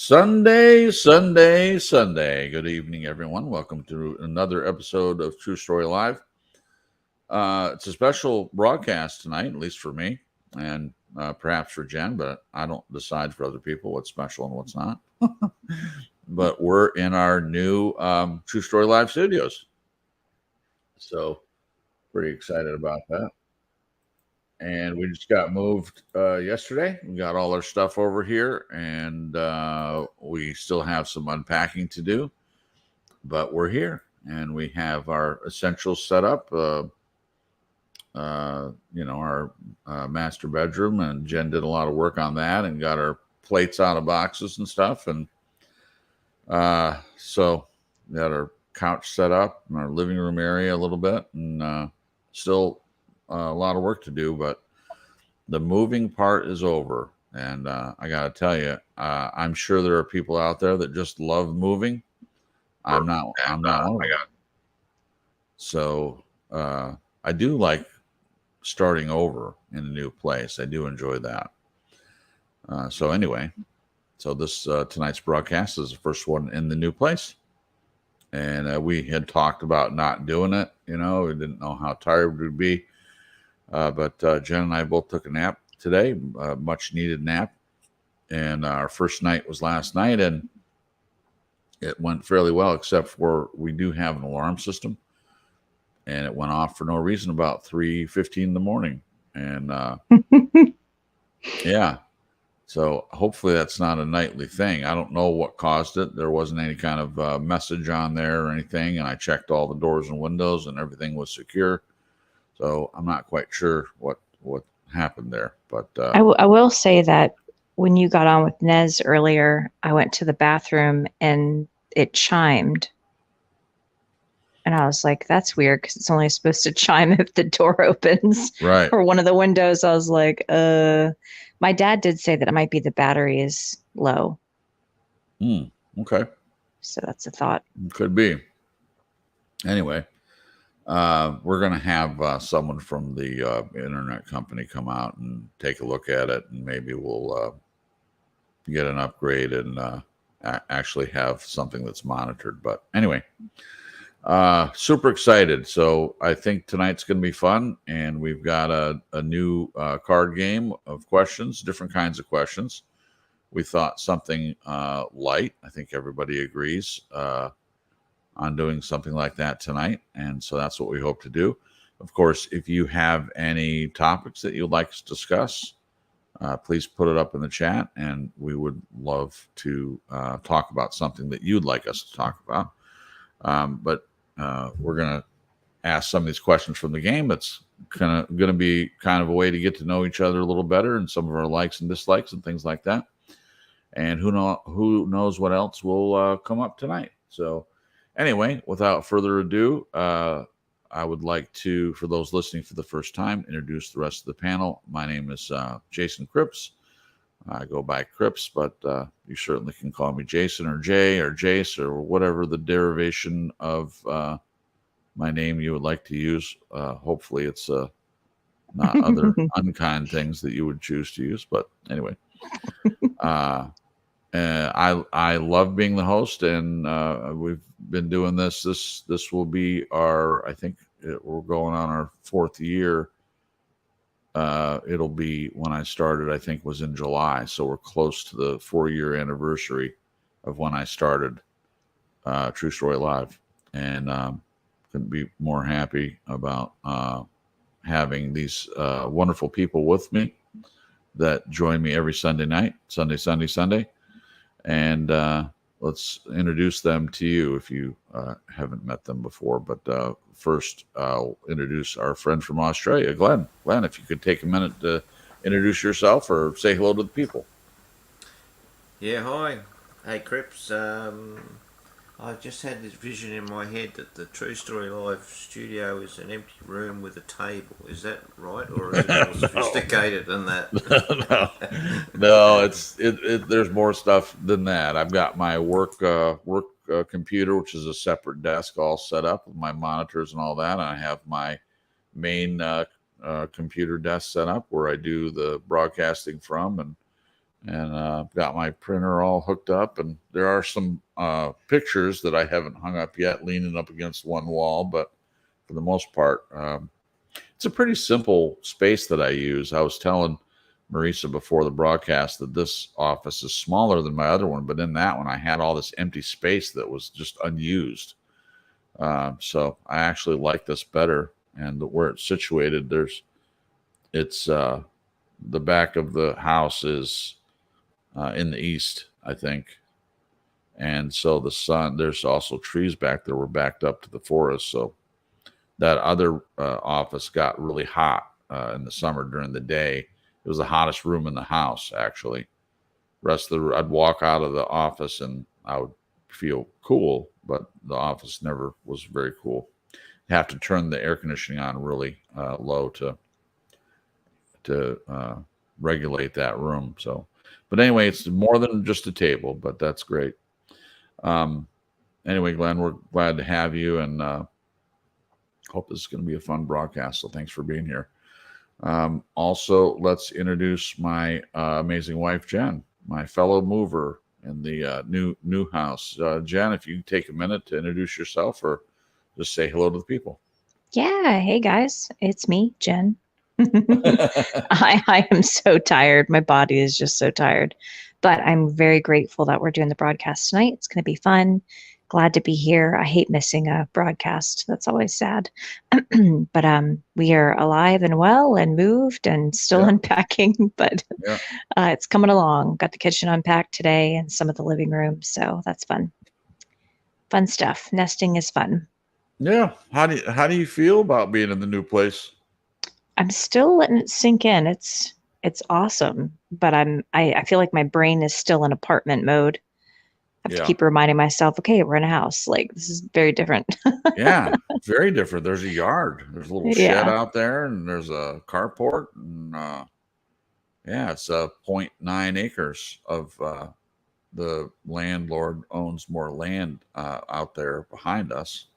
Sunday, Sunday, Sunday. Good evening, everyone. Welcome to another episode of True Story Live. It's a special broadcast tonight, at least for me, and perhaps for Jen, but I don't decide for other people what's special and what's not. But we're in our new True Story Live studios. So, pretty excited about that. And we just got moved yesterday. We got all our stuff over here, and we still have some unpacking to do, but we're here, and we have our essentials set up. Our master bedroom, and Jen did a lot of work on that and got our plates out of boxes and stuff. And so we got our couch set up in our living room area a little bit, and still a lot of work to do, but the moving part is over. And I got to tell you, I'm sure there are people out there that just love moving. I'm not one of them. So I do like starting over in a new place. I do enjoy that. So anyway, this tonight's broadcast is the first one in the new place. And we had talked about not doing it. We didn't know how tired we'd be. But Jen and I both took a nap today, a much needed nap. And our first night was last night, and it went fairly well, except for we do have an alarm system, and it went off for no reason about 3:15 in the morning. And yeah, so hopefully that's not a nightly thing. I don't know what caused it. There wasn't any kind of message on there or anything, and I checked all the doors and windows, and everything was secure. So I'm not quite sure what happened there, but I will say that when you got on with Nez earlier, I went to the bathroom and it chimed, and I was like, "That's weird," because it's only supposed to chime if the door opens, right, or one of the windows. I was like, My dad did say that it might be the battery is low. Okay, so that's a thought. Could be. Anyway. We're going to have someone from the internet company come out and take a look at it, and maybe we'll get an upgrade and actually have something that's monitored. But anyway, super excited. So I think tonight's going to be fun, and we've got a new card game of questions, different kinds of questions. We thought something light. I think everybody agrees. On doing something like that tonight. And so that's what we hope to do. Of course, if you have any topics that you'd like us to discuss, please put it up in the chat, and we would love to talk about something that you'd like us to talk about. But we're going to ask some of these questions from the game. It's going to be kind of a way to get to know each other a little better, and some of our likes and dislikes and things like that. And who knows what else will come up tonight. So anyway, without further ado, I would like to, for those listening for the first time, introduce the rest of the panel. My name is Jason Cripps. I go by Cripps, but you certainly can call me Jason or Jay or Jace or whatever the derivation of my name you would like to use. Hopefully it's not other unkind things that you would choose to use. But anyway, I love being the host, and we've been doing this. This will be I think we're going on our 4th year. It'll be when I started, I think was in July. So we're close to the 4-year anniversary of when I started True Story Live. And couldn't be more happy about having these wonderful people with me that join me every Sunday night, Sunday. And let's introduce them to you if you haven't met them before. But first, I'll introduce our friend from Australia, Glenn. Glenn, if you could take a minute to introduce yourself or say hello to the people. Yeah, hi. Hey, Cripps. I just had this vision in my head that the True Story Live studio is an empty room with a table. Is that right, or is it more sophisticated than that? No. There's more stuff than that. I've got my work computer, which is a separate desk, all set up with my monitors and all that. And I have my main computer desk set up where I do the broadcasting from, and and got my printer all hooked up. And there are some pictures that I haven't hung up yet, leaning up against one wall. But for the most part, it's a pretty simple space that I use. I was telling Marisa before the broadcast that this office is smaller than my other one, but in that one, I had all this empty space that was just unused. So I actually like this better. And where it's situated, it's the back of the house is in the east, I think. And so the sun, there's also trees back there. We're backed up to the forest. So that other office got really hot in the summer during the day. It was the hottest room in the house, actually. Rest of the, I'd walk out of the office and I would feel cool, but the office never was very cool. You have to turn the air conditioning on really low to regulate that room. So, but anyway, it's more than just a table, but that's great. Um, anyway, Glenn, we're glad to have you, and hope this is going to be a fun broadcast. So, thanks for being here. Also, let's introduce my amazing wife, Jen, my fellow mover in the new house. Jen, if you take a minute to introduce yourself, or just say hello to the people. Yeah. Hey, guys. It's me, Jen. I am so tired. My body is just so tired. But I'm very grateful that we're doing the broadcast tonight. It's going to be fun. Glad to be here. I hate missing a broadcast. That's always sad. But we are alive and well and moved and still Yeah. unpacking, but Yeah. it's coming along. Got the kitchen unpacked today and some of the living room, so that's fun. Fun stuff. Nesting is fun. Yeah. How do you feel about being in the new place? I'm still letting it sink in. It's awesome, but I feel like my brain is still in apartment mode. I have to Yeah. keep reminding myself, okay, we're in a house. Like this is very different. Yeah. Very different. There's a yard. There's a little shed Yeah. out there, and there's a carport, and yeah, it's 0.9 acres of the landlord owns more land out there behind us,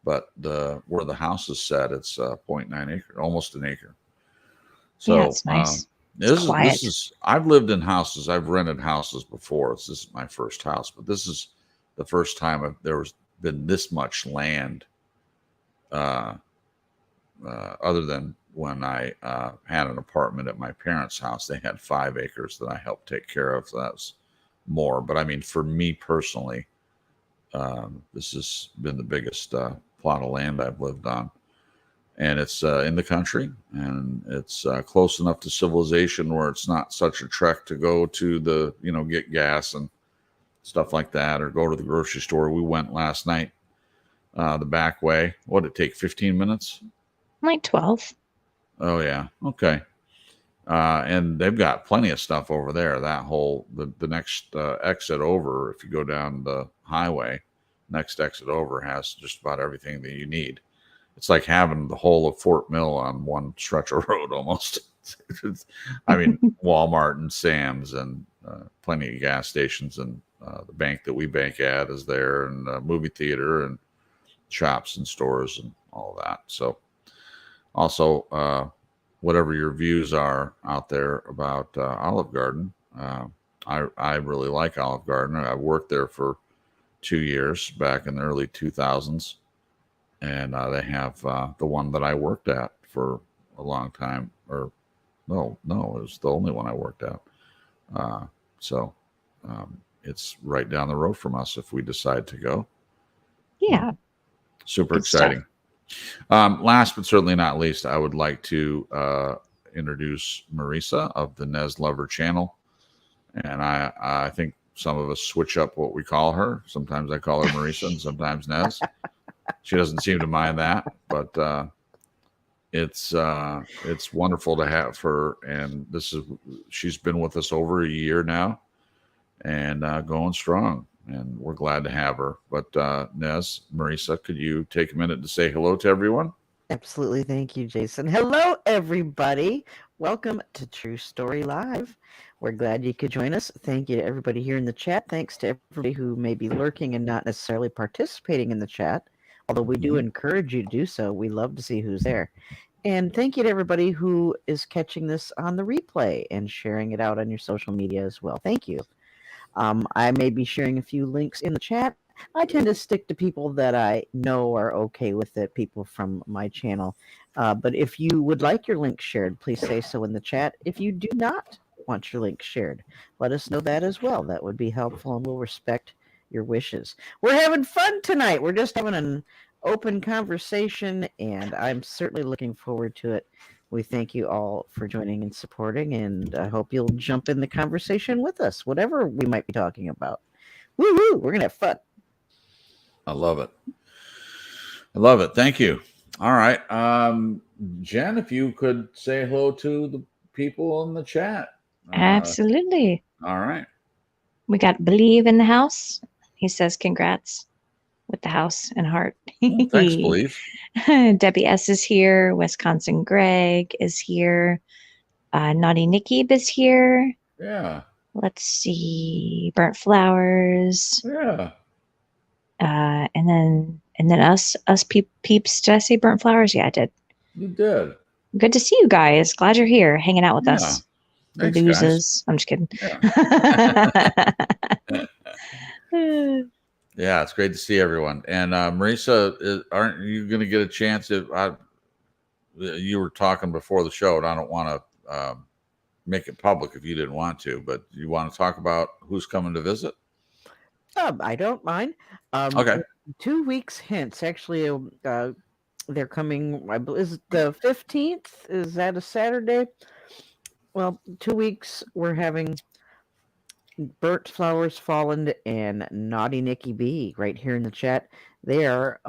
but the where the house is set, it's 0.9 acre, almost an acre. Yeah, So it's nice. It's this quiet. is I've lived in houses, I've rented houses before. This is my first house, but this is the first time there was been this much land, uh, other than when I had an apartment at my parents' house. They had 5 acres that I helped take care of. So that's more. But I mean, for me personally, this has been the biggest plot of land I've lived on. And it's in the country, and it's close enough to civilization where it's not such a trek to go to get gas and stuff like that, or go to the grocery store. We went last night the back way. What did it take? 15 minutes? Like 12. Oh yeah. Okay. And they've got plenty of stuff over there. That whole the next exit over, if you go down the highway, next exit over has just about everything that you need. It's like having the whole of Fort Mill on one stretch of road almost. I mean, Walmart and Sam's and plenty of gas stations, and the bank that we bank at is there, and movie theater and shops and stores and all that. So also, whatever your views are out there about Olive Garden, I really like Olive Garden. I worked there for 2 years back in the early 2000s, and they have the one that I worked at for a long time. Or no, it was the only one I worked at. So it's right down the road from us if we decide to go. Yeah. Super Good stuff. exciting. Last but certainly not least, I would like to introduce Marisa of the Nez Lover channel. And I think some of us switch up what we call her. Sometimes I call her Marisa and sometimes Nez. She doesn't seem to mind that, but it's wonderful to have her. And she's been with us over a year now, and going strong. And we're glad to have her. But Nez, Marisa, could you take a minute to say hello to everyone? Absolutely. Thank you, Jason. Hello, everybody. Welcome to True Story Live. We're glad you could join us. Thank you to everybody here in the chat. Thanks to everybody who may be lurking and not necessarily participating in the chat, although we do encourage you to do so. We love to see who's there. And thank you to everybody who is catching this on the replay and sharing it out on your social media as well. Thank you. I may be sharing a few links in the chat. I tend to stick to people that I know are okay with it, people from my channel. But if you would like your link shared, please say so in the chat. If you do not want your link shared, let us know that as well. That would be helpful, and we'll respect your wishes. We're having fun tonight. We're just having an open conversation, and I'm certainly looking forward to it. We thank you all for joining and supporting, and I hope you'll jump in the conversation with us, whatever we might be talking about. Woo-hoo! We're going to have fun. I love it. I love it. Thank you. All right. Jen, if you could say hello to the people in the chat. Absolutely. All right. We got Believe in the house. He says congrats with the house and heart. Well, thanks, Believe. Debbie S is here. Wisconsin Greg is here. Naughty Nikki is here. Yeah. Let's see. Burnt Flowers. Yeah. And then us peeps. Did I say Burnt Flowers? Yeah, I did. You did. Good to see you guys. Glad you're here hanging out with Yeah. us. Thanks, Losers. I'm just kidding. Yeah. Yeah, it's great to see everyone. And Marisa, aren't you going to get a chance? If you were talking before the show, and I don't want to make it public if you didn't want to, but you want to talk about who's coming to visit? I don't mind. Okay. 2 weeks hence, actually, they're coming. I believe is the 15th. Is that a Saturday? Well, 2 weeks. We're having Burnt Flowers Fallen and Naughty Nikki B right here in the chat. They are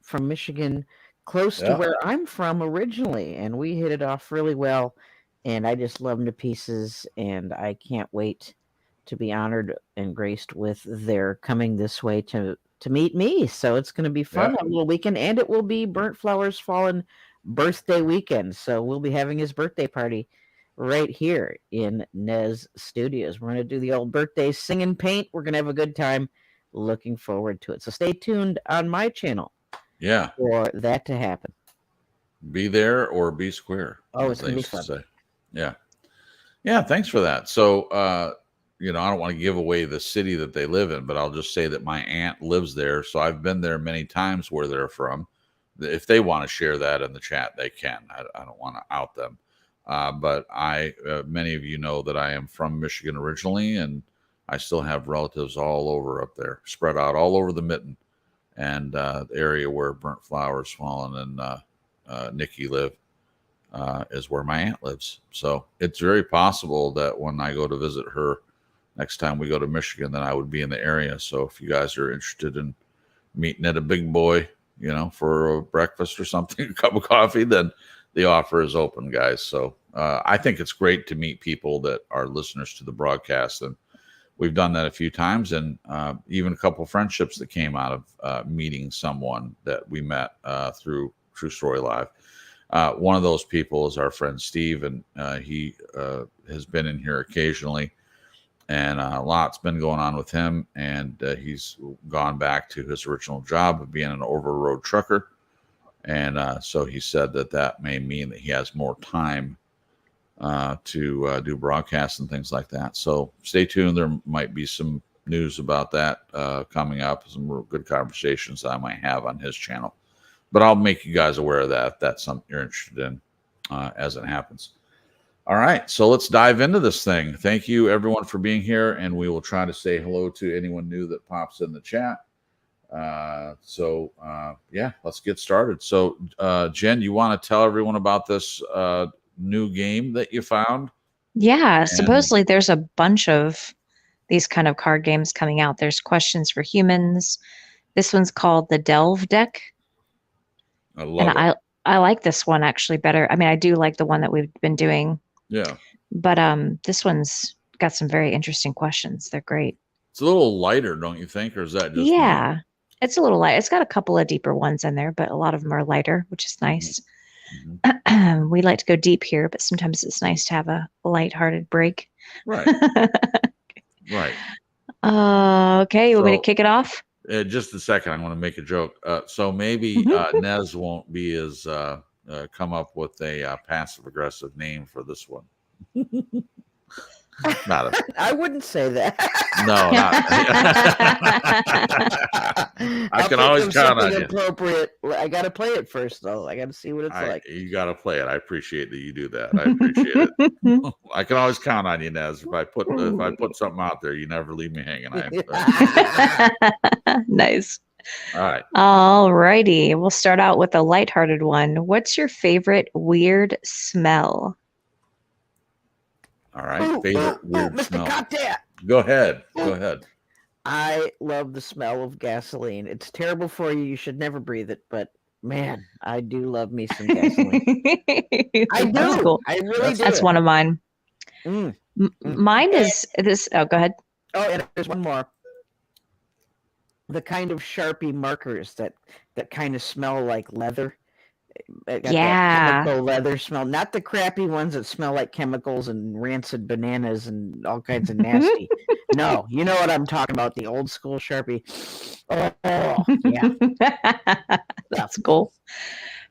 from Michigan, close to where I'm from originally, and we hit it off really well. And I just love them to pieces, and I can't wait to be honored and graced with their coming this way to meet me. So it's going to be fun, a little weekend, and it will be Burnt Flowers Fallen birthday weekend. So we'll be having his birthday party right here in Nez Studios. We're going to do the old birthday sing and paint. We're going to have a good time. Looking forward to it. So stay tuned on my channel. Yeah. For that to happen. Be there or be square. Oh, it's going to be fun. Say. Yeah. Yeah. Thanks for that. So, I don't want to give away the city that they live in, but I'll just say that my aunt lives there. So I've been there many times where they're from. If they want to share that in the chat, they can. I don't want to out them. But many of you know that I am from Michigan originally, and I still have relatives all over up there, spread out all over the mitten, and the area where Burnt Flowers Fallen and Nikki live is where my aunt lives. So it's very possible that when I go to visit her next time we go to Michigan, then I would be in the area. So if you guys are interested in meeting at a big boy, for a breakfast or something, a cup of coffee, then the offer is open, guys. So I think it's great to meet people that are listeners to the broadcast. And we've done that a few times, and even a couple of friendships that came out of meeting someone that we met through True Story Live. One of those people is our friend Steve, and he has been in here occasionally, and a lot's been going on with him, and he's gone back to his original job of being an over-the-road trucker. And so he said that may mean that he has more time to do broadcasts and things like that. So stay tuned. There might be some news about that coming up, some real good conversations that I might have on his channel. But I'll make you guys aware of that if that's something you're interested in as it happens. All right, so let's dive into this thing. Thank you, everyone, for being here, and we will try to say hello to anyone new that pops in the chat. Let's get started. So, Jen, you want to tell everyone about this new game that you found? Yeah, supposedly there's a bunch of these kind of card games coming out. There's Questions for Humans. This one's called the Delve Deck. I love it. I like this one actually better. I mean, I do like the one that we've been doing. Yeah. But this one's got some very interesting questions. They're great. It's a little lighter, don't you think? Or is that just me? It's a little light. It's got a couple of deeper ones in there, but a lot of them are lighter, which is nice. Mm-hmm. We like to go deep here, but sometimes it's nice to have a lighthearted break. Right. Right. Okay, you want me to kick it off? Just a second. I want to make a joke. So maybe Nez won't be as come up with a passive aggressive name for this one. Not a I wouldn't say that. no, not. I can always count on you. Appropriate. I got to play it first, though. I got to see what it's like. You got to play it. I appreciate that you do that. I appreciate it. I can always count on you, Nez. If I put something out there, you never leave me hanging. Nice. All right. All righty. We'll start out with a lighthearted one. What's your favorite weird smell? All right. Favorite weird Mr. smell. Cocktail. Go ahead. Go ahead. I love the smell of gasoline. It's terrible for you. You should never breathe it, but man, I do love me some gasoline. I do. That's cool. I really do. That's one of mine. Mine is this. Oh, go ahead. Oh, and there's one more. The kind of Sharpie markers that kind of smell like leather. Got that chemical leather smell, not the crappy ones that smell like chemicals and rancid bananas and all kinds of nasty. No, you know what I'm talking about, the old school Sharpie. Oh, yeah. That's cool.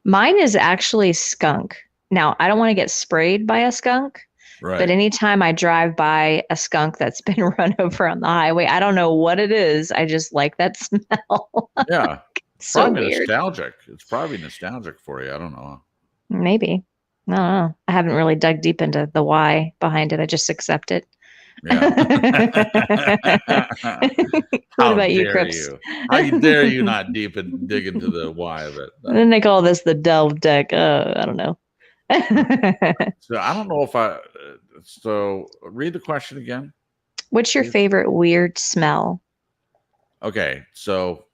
Mine is actually skunk. Now, I don't want to get sprayed by a skunk, Right. but anytime I drive by a skunk that's been run over on the highway, I don't know what it is. I just like that smell. Yeah. So probably weird. nostalgic. It's probably nostalgic for you. I don't know. Maybe. I don't know. I haven't really dug deep into the why behind it. I just accept it. Yeah. What about you, Crips? How dare you not dig into the why of it? And then they call this the delve deck. I don't know. So I don't know if so read the question again. What's your favorite weird smell? Okay, so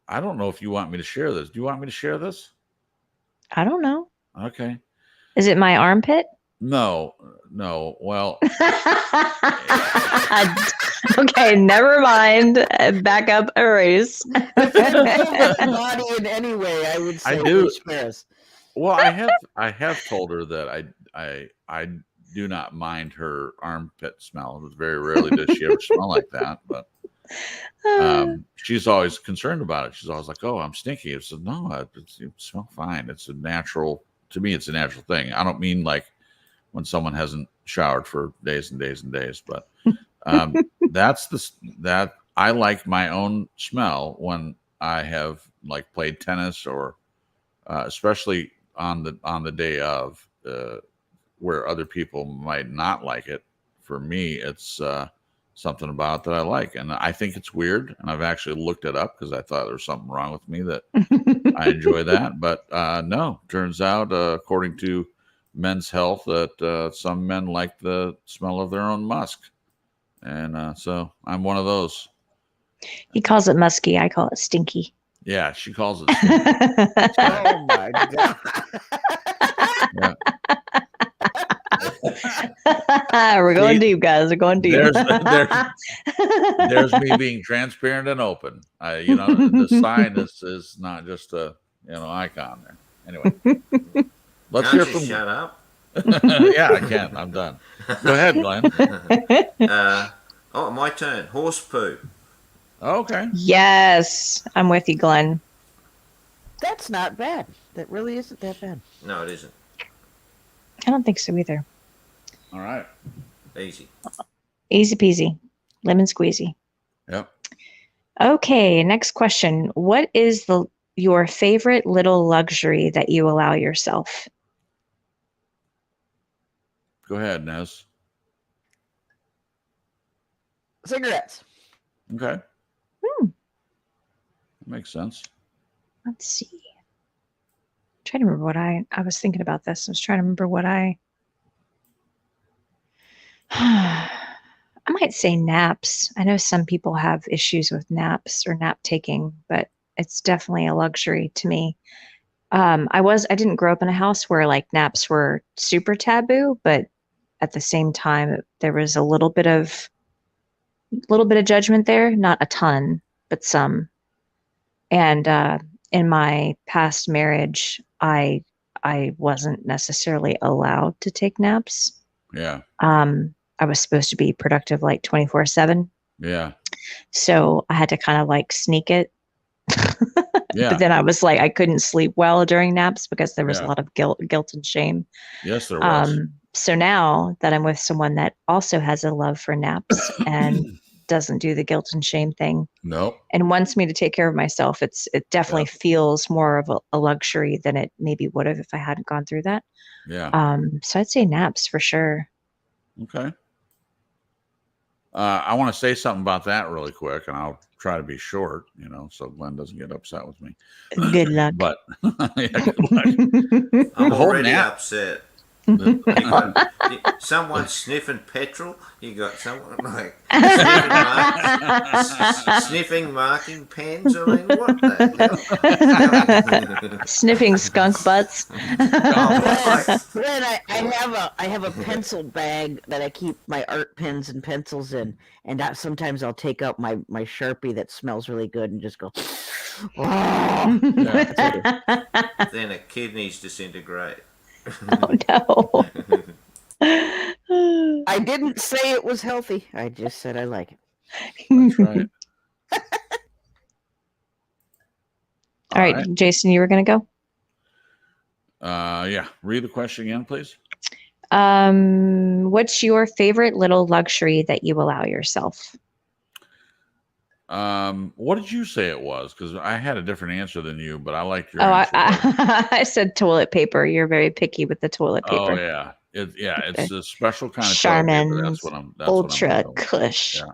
I don't know if you want me to share this. Do you want me to share this? I don't know. Okay. Is it my armpit? No. Well, okay, never mind. Back up, erase. Body in any way, I would say. I do. Spares. Well, I have told her that I do not mind her armpit smell. It was very rarely does she ever smell like that, but she's always concerned about it. She's always like, "Oh, I'm stinky." I said, "No, you smell fine. It's a natural. To me, it's a natural thing. I don't mean like when someone hasn't showered for days and days and days, but that I like my own smell when I have like played tennis or especially on the day of where other people might not like it. For me, it's something about it that I like, and I think it's weird. And I've actually looked it up because I thought there was something wrong with me that I enjoy that. But no, turns out according to Men's Health that some men like the smell of their own musk, and so I'm one of those. He calls it musky. I call it stinky. Yeah, she calls it stinky. Oh my god! Yeah. We're going deep, guys. We're going deep. There's me being transparent and open. The sign is not just a icon there. Anyway, let's hear from. Shut up. Yeah, I can. I'm done. Go ahead, Glenn. My turn. Horse poo. Okay. Yes, I'm with you, Glenn. That's not bad. That really isn't that bad. No, it isn't. I don't think so either. All right. Easy. Easy peasy. Lemon squeezy. Yep. Okay, next question. What is your favorite little luxury that you allow yourself? Go ahead, Nez. Cigarettes. Okay. That makes sense. Let's see. I'm trying to remember what I was thinking about this. I was trying to remember what I might say naps. I know some people have issues with naps or nap taking, but it's definitely a luxury to me. I didn't grow up in a house where like naps were super taboo, but at the same time there was a little bit of judgment there, not a ton, but some. And in my past marriage, I wasn't necessarily allowed to take naps. Yeah. I was supposed to be productive like 24/7. Yeah. So I had to kind of like sneak it. Yeah. But then I was like, I couldn't sleep well during naps because there was a Yeah. lot of guilt and shame. Yes, there was. So now that I'm with someone that also has a love for naps and doesn't do the guilt and shame thing Nope. and wants me to take care of myself, it definitely feels more of a luxury than it maybe would have if I hadn't gone through that. Yeah. So I'd say naps for sure. Okay. I want to say something about that really quick, and I'll try to be short, so Glenn doesn't get upset with me. Good luck. But yeah, good luck. I'm The whole already nap- upset. You got someone sniffing petrol. You got someone like sniffing marking pens. I mean, what the hell? Sniffing skunk butts. Glenn, I have a pencil bag that I keep my art pens and pencils in, and sometimes I'll take out my Sharpie that smells really good and just go. Oh. Then a kidneys disintegrate. Oh no. I didn't say it was healthy. I just said I like it. That's right. All right, Jason, you were going to go? Yeah. Read the question again, please. What's your favorite little luxury that you allow yourself? What did you say it was? Because I had a different answer than you, but I liked your Oh, answer. I said toilet paper. You're very picky with the toilet paper. Oh yeah, it's a special kind of Charmin, toilet paper. That's what I'm. Ultra going with. Kush. Yeah.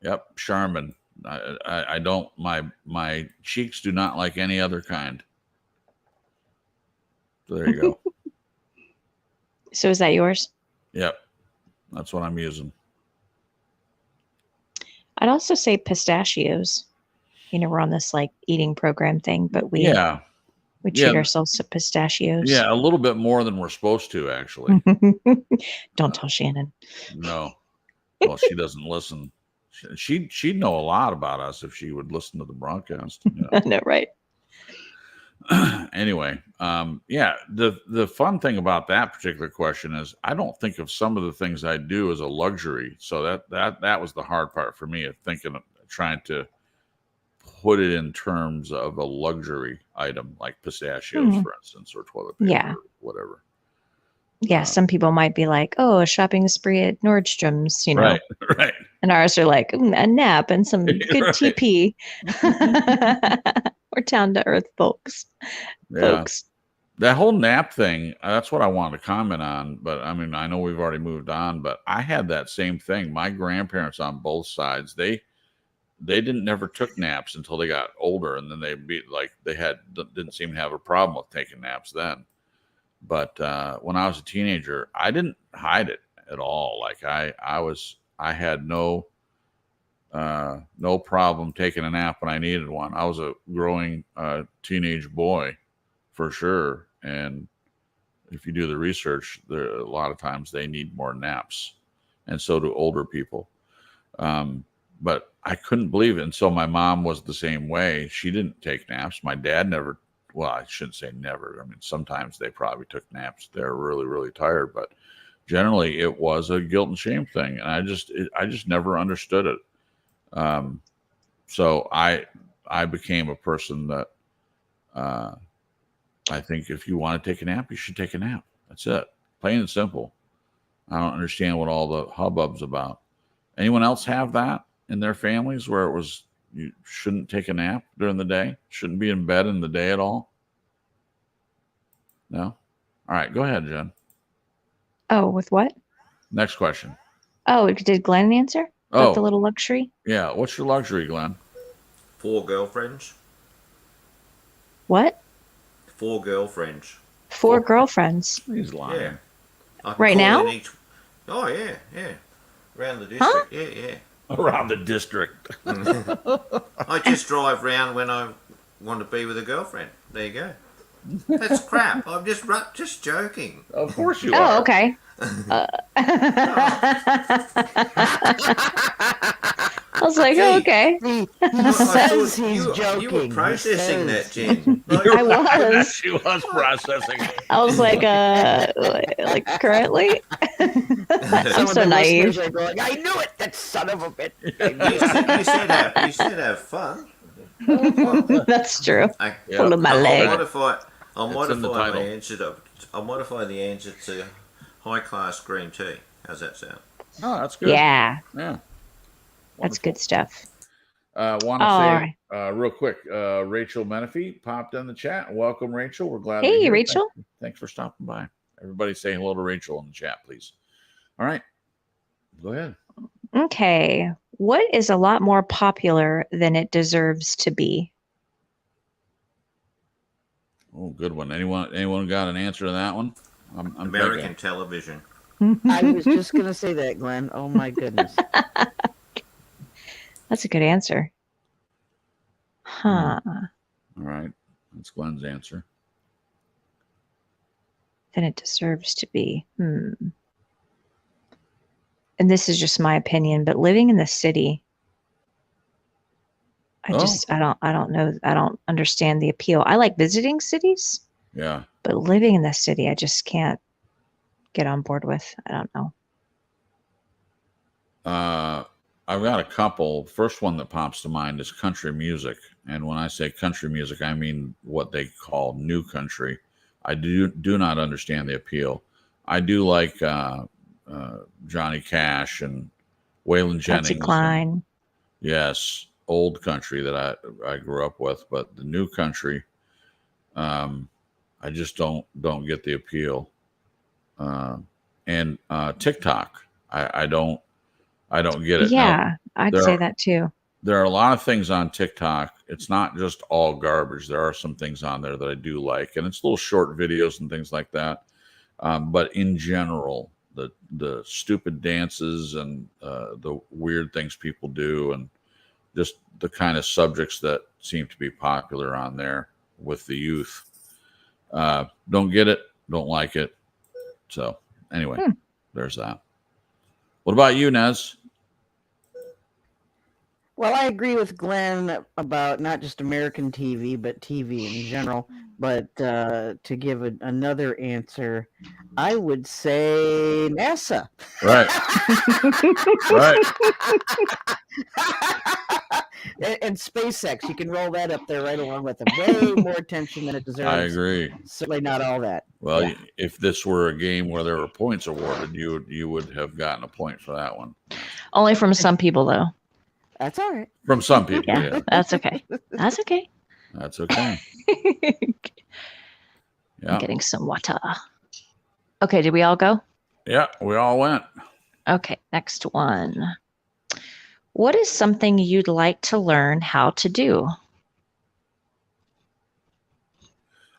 Yep, Charmin. I don't. My cheeks do not like any other kind. So there you go. So is that yours? Yep, that's what I'm using. I'd also say pistachios. We're on this like eating program thing, but we treat ourselves to pistachios. Yeah, a little bit more than we're supposed to, actually. Don't tell Shannon. No, well, she doesn't listen. She'd know a lot about us if she would listen to the broadcast. I know, right? Anyway, the fun thing about that particular question is I don't think of some of the things I do as a luxury. So that was the hard part for me of trying to put it in terms of a luxury item like pistachios, for instance, or toilet paper, or whatever. Yeah, some people might be like, "Oh, a shopping spree at Nordstrom's," Right. And ours are like a nap and some good TP. We're down to earth folks. That whole nap thing, that's what I wanted to comment on. But I mean, I know we've already moved on, but I had that same thing. My grandparents on both sides, they never took naps until they got older, and then didn't seem to have a problem with taking naps then. But when I was a teenager, I didn't hide it at all. Like I had no problem taking a nap when I needed one. I was a growing teenage boy for sure. And if you do the research, a lot of times they need more naps, and so do older people. But I couldn't believe it. And so my mom was the same way. She didn't take naps. My dad never. Well, I shouldn't say never. I mean, sometimes they probably took naps. They're really, really tired, but generally it was a guilt and shame thing. And I just never understood it. So I became a person that I think if you want to take a nap, you should take a nap. That's it. Plain and simple. I don't understand what all the hubbub's about. Anyone else have that in their families where it was you shouldn't take a nap during the day? Shouldn't be in bed in the day at all? No? All right, go ahead, Jen. Oh, with what? Next question. Oh, did Glenn answer? The little luxury? Yeah. What's your luxury, Glenn? 4 girlfriends. What? 4 girlfriends. 4 girlfriends. He's lying. Yeah. Right now? Oh, yeah. Around the district. Yeah. Around the district. I just drive round when I want to be with a girlfriend. There you go. That's crap. I'm just joking. Of course you are. Oh, okay. I was like, oh, okay. He says he's joking. You were processing that, Jen. I was. She was processing. I was like currently. I'm so naive. Going, I knew it, that son of a bitch. You said have fun. That's true. I, Yeah. Pull my I'll leg. modify. I'll It's in the modify my title. answer to. I'll modify the answer to high class green tea. How's that sound? Oh, that's good. Yeah, Yeah. that's Wonderful. good stuff. Want to All say right. real quick, Rachel Menifee popped in the chat. Welcome, Rachel. We're glad you're Hey, here. Rachel. Thanks for stopping by. Everybody say hello to Rachel in the chat, please. All right. Go ahead. Okay. What is a lot more popular than it deserves to be? Oh, good one. Anyone got an answer to that one? I'm American thinking. television. I was just going to say that, Glenn. Oh my goodness. That's a good answer. Huh. All right. That's Glenn's answer. Than it deserves to be. And this is just my opinion, but living in the city, I don't know. I don't understand the appeal. I like visiting cities, Yeah. but living in the city, I just can't get on board with. I don't know. I've got a couple. First one that pops to mind is country music. And when I say country music, I mean what they call new country. I do not understand the appeal. I do like Johnny Cash and Waylon Patsy Jennings. Cline. Yes, old country that I grew up with, but the new country, I just don't get the appeal. And TikTok, I don't get it. Now, Yeah, I'd there say are, that too. there are a lot of things on TikTok. It's not just all garbage. There are some things on there that I do like, and it's little short videos and things like that. But in general, the stupid dances and the weird things people do, and just the kind of subjects that seem to be popular on there with the youth. Don't get it, don't like it. So anyway, there's that. What about you, Nez? Well, I agree with Glenn about not just American TV, but TV in general. But to give another answer, I would say NASA. Right. Right. And SpaceX, you can roll that up there right along with it. Way more attention than it deserves. I agree. Certainly not all that. Well, Yeah. if this were a game where there were points awarded, you would have gotten a point for that one. Only from some people, though. That's all right. From some people, Yeah, yeah. that's okay. That's okay. That's okay. I'm Yeah. getting some water. Okay, did we all go? Yeah, we all went. Okay, next one. What is something you'd like to learn how to do?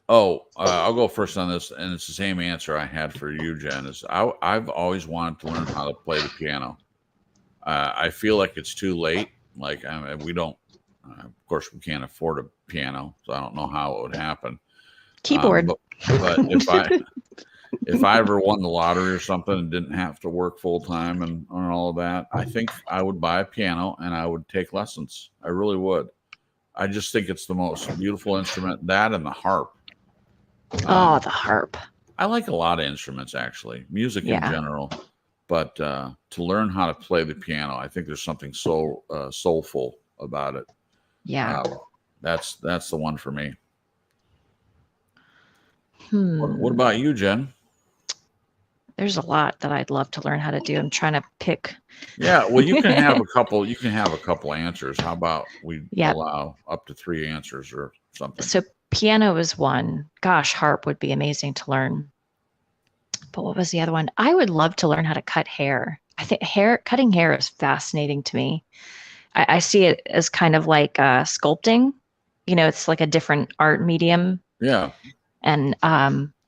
Oh, I'll go first on this, and it's the same answer I had for you, Jen. Is I've always wanted to learn how to play the piano. I feel like it's too late. Like we don't, of course, we can't afford a piano, so I don't know how it would happen. Keyboard. But if I ever won the lottery or something and didn't have to work full time and all of that, I think I would buy a piano and I would take lessons. I really would. I just think it's the most beautiful instrument. That and the harp. Oh, the harp. I like a lot of instruments, actually, music in Yeah. general. But to learn how to play the piano, I think there's something so soulful about it. Yeah. That's the one for me. What about you, Jen? There's a lot that I'd love to learn how to do. I'm trying to pick. Yeah, well, you can have a couple. You can have a couple answers. How about we Yep. allow up to 3 answers or something? So piano is one. Gosh, harp would be amazing to learn. But what was the other one? I would love to learn how to cut hair. I think cutting hair is fascinating to me. I see it as kind of like sculpting. You know, it's like a different art medium. Yeah. And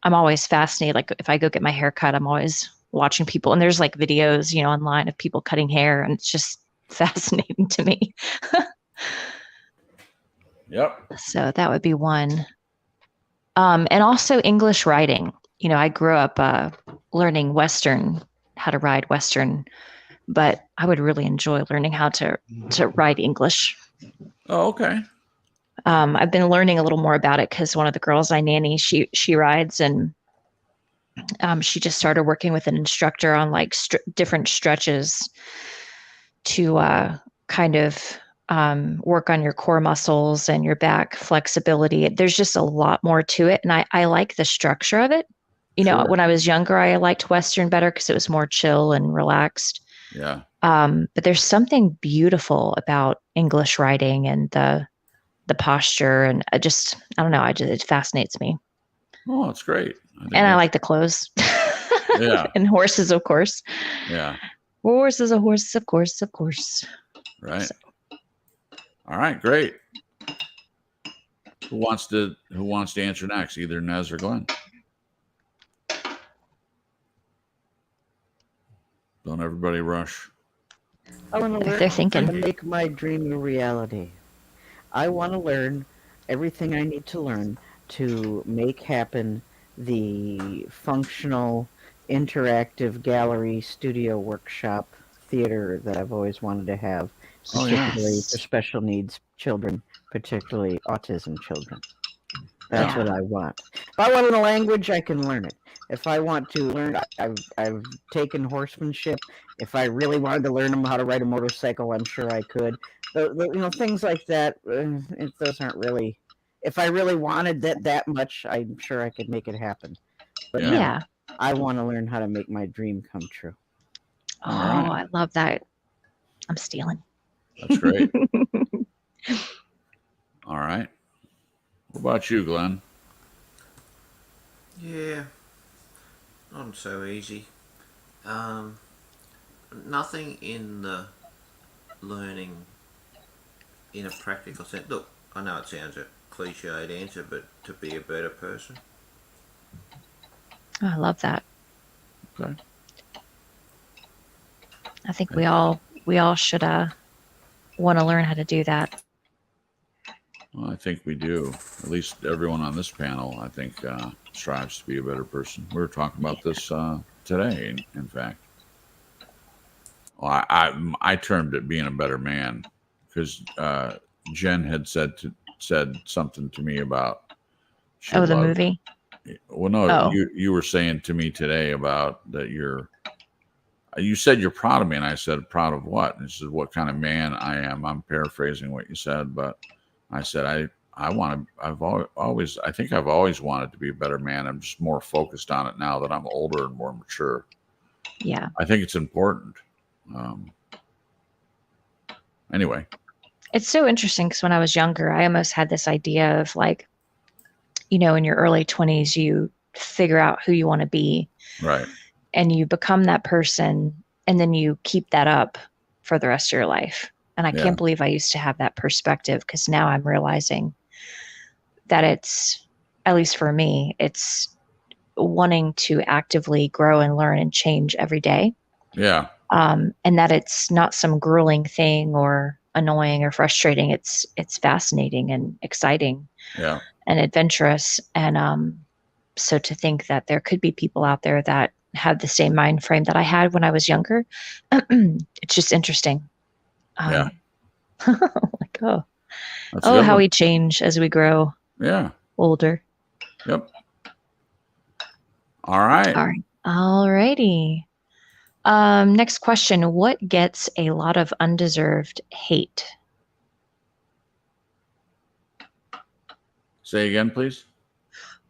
I'm always fascinated. Like if I go get my hair cut, I'm always watching people. And there's like videos, you know, online of people cutting hair. And it's just fascinating to me. Yep. So that would be one. And also English writing. You know, I grew up learning Western, how to write Western, but I would really enjoy learning how to write English. Oh, okay. I've been learning a little more about it because one of the girls I nanny, she rides, and she just started working with an instructor on like different stretches to kind of work on your core muscles and your back flexibility. There's just a lot more to it. And I like the structure of it. You know, Sure. when I was younger, I liked Western better because it was more chill and relaxed. Yeah. But there's something beautiful about English writing and the posture, and I don't know, it fascinates me. Oh, it's great. I think And I that's, like the clothes. yeah. And horses, of course. Yeah. Horses, a horse, of course, of course. Right. So- All right. Great. Who wants to answer next? Either Nez or Glenn. Don't everybody rush. I want to If learn they're how to thinking, make my dream a reality. I want to learn everything I need to learn to make happen the functional, interactive gallery, studio, workshop, theater that I've always wanted to have, Oh, yeah. particularly for special needs children, particularly autism children. That's Yeah. what I want. If I want a language, I can learn it. If I want to learn, I've taken horsemanship. If I really wanted to learn how to ride a motorcycle, I'm sure I could. Things like that. Those aren't really. If I really wanted that much, I'm sure I could make it happen. But Yeah. no, Yeah. I want to learn how to make my dream come true. Oh, All right. I love that. I'm stealing. That's great. All right. What about you, Glenn? Yeah, not so easy. Nothing in the learning in a practical sense. Look, I know it sounds a cliched answer, but to be a better person. Oh, I love that. Okay. I think we all should want to learn how to do that. Well, I think we do. At least everyone on this panel, I think, strives to be a better person. We were talking about this today, in fact. Well, I termed it being a better man because Jen had said something to me about she Oh, the loved. movie. Well, no, Oh. you were saying to me today about that you said you're proud of me, and I said proud of what? And she said what kind of man I am. I'm paraphrasing what you said, but I said I want to. I think I've always wanted to be a better man. I'm just more focused on it now that I'm older and more mature. Yeah. I think it's important. Anyway, It's so interesting because when I was younger, I almost had this idea of like, you know, in your early 20s, you figure out who you want to be right? and you become that person, and then you keep that up for the rest of your life. And I Yeah. can't believe I used to have that perspective, because now I'm realizing that it's, at least for me, it's wanting to actively grow and learn and change every day. Yeah, And that it's not some grueling thing or annoying or frustrating. It's fascinating and exciting yeah, and adventurous. And so to think that there could be people out there that have the same mind frame that I had when I was younger, it's just interesting. yeah. Like, That's a good how one. we change as we grow Yeah. older. Yep. All right. All right. All righty. Next question. What gets a lot of undeserved hate? Say again, please.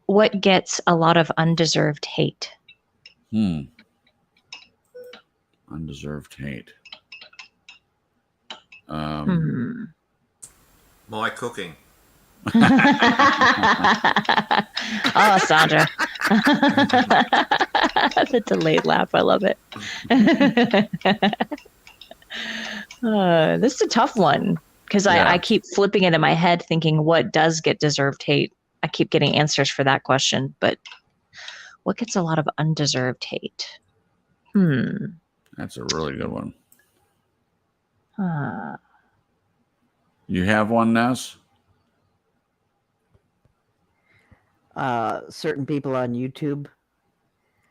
What gets a lot of undeserved hate? Undeserved hate. My cooking. Oh, Sandra. The delayed laugh. I love it. This is a tough one because Yeah. I keep flipping it in my head thinking, what does get deserved hate? I keep getting answers for that question, but what gets a lot of undeserved hate? That's a really good one. Uh, You have one, Ness? Certain people on YouTube.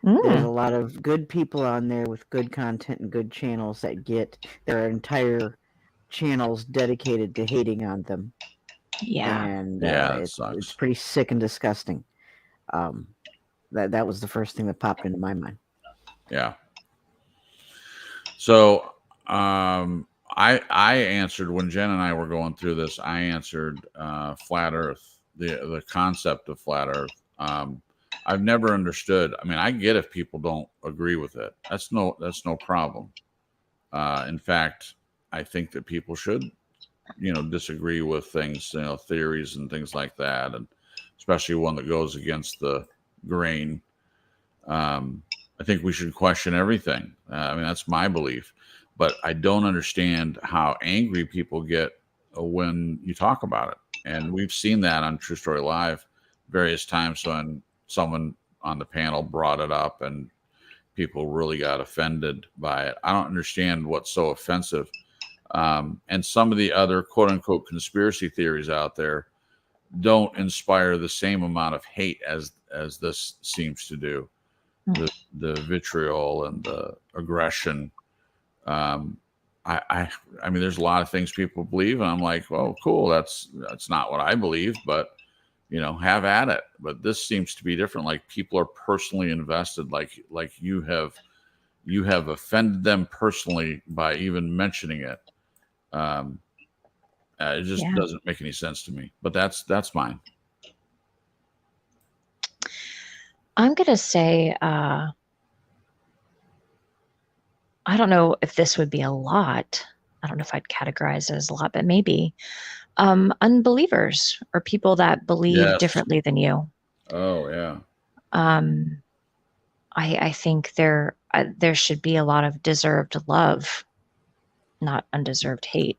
There's a lot of good people on there with good content and good channels that get their entire channels dedicated to hating on them. Yeah. And Yeah, it's sucks. pretty sick and disgusting. That was the first thing that popped into my mind. Yeah. So, I answered when Jen and I were going through this. I answered flat Earth, the concept of flat Earth. I've never understood. I mean, I get if people don't agree with it. That's no problem. In fact, I think that people should, disagree with things, theories and things like that, and especially one that goes against the grain. I think we should question everything. I mean, that's my belief, but I don't understand how angry people get when you talk about it. And we've seen that on True Story Live various times when someone on the panel brought it up and people really got offended by it. I don't understand what's so offensive. And some of the other quote unquote conspiracy theories out there don't inspire the same amount of hate as this seems to do. The vitriol and the aggression. Um, I mean, there's a lot of things people believe, and I'm like, well, cool. That's not what I believe, but have at it. But this seems to be different. Like people are personally invested. Like you have offended them personally by even mentioning it. It just Yeah. doesn't make any sense to me. But that's mine. I'm going to say, I don't know if this would be a lot. I don't know if I'd categorize it as a lot, but maybe unbelievers or people that believe Yes. differently than you. Oh yeah. I think there should be a lot of deserved love, not undeserved hate.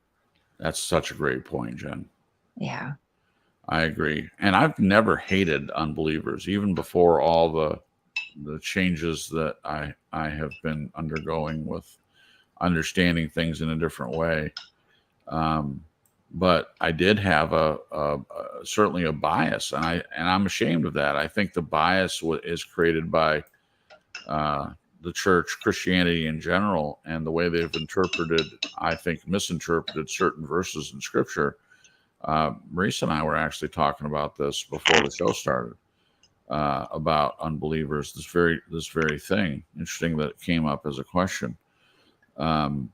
That's such a great point, Jen. Yeah. I agree. And I've never hated unbelievers, even before all the changes that I have been undergoing with understanding things in a different way. But I did have certainly a bias, and I'm ashamed of that. I think the bias is created by the church, Christianity in general, and the way they've interpreted, I think, misinterpreted certain verses in Scripture. Marisa and I were actually talking about this before the show started, about unbelievers. This very thing. Interesting that it came up as a question. I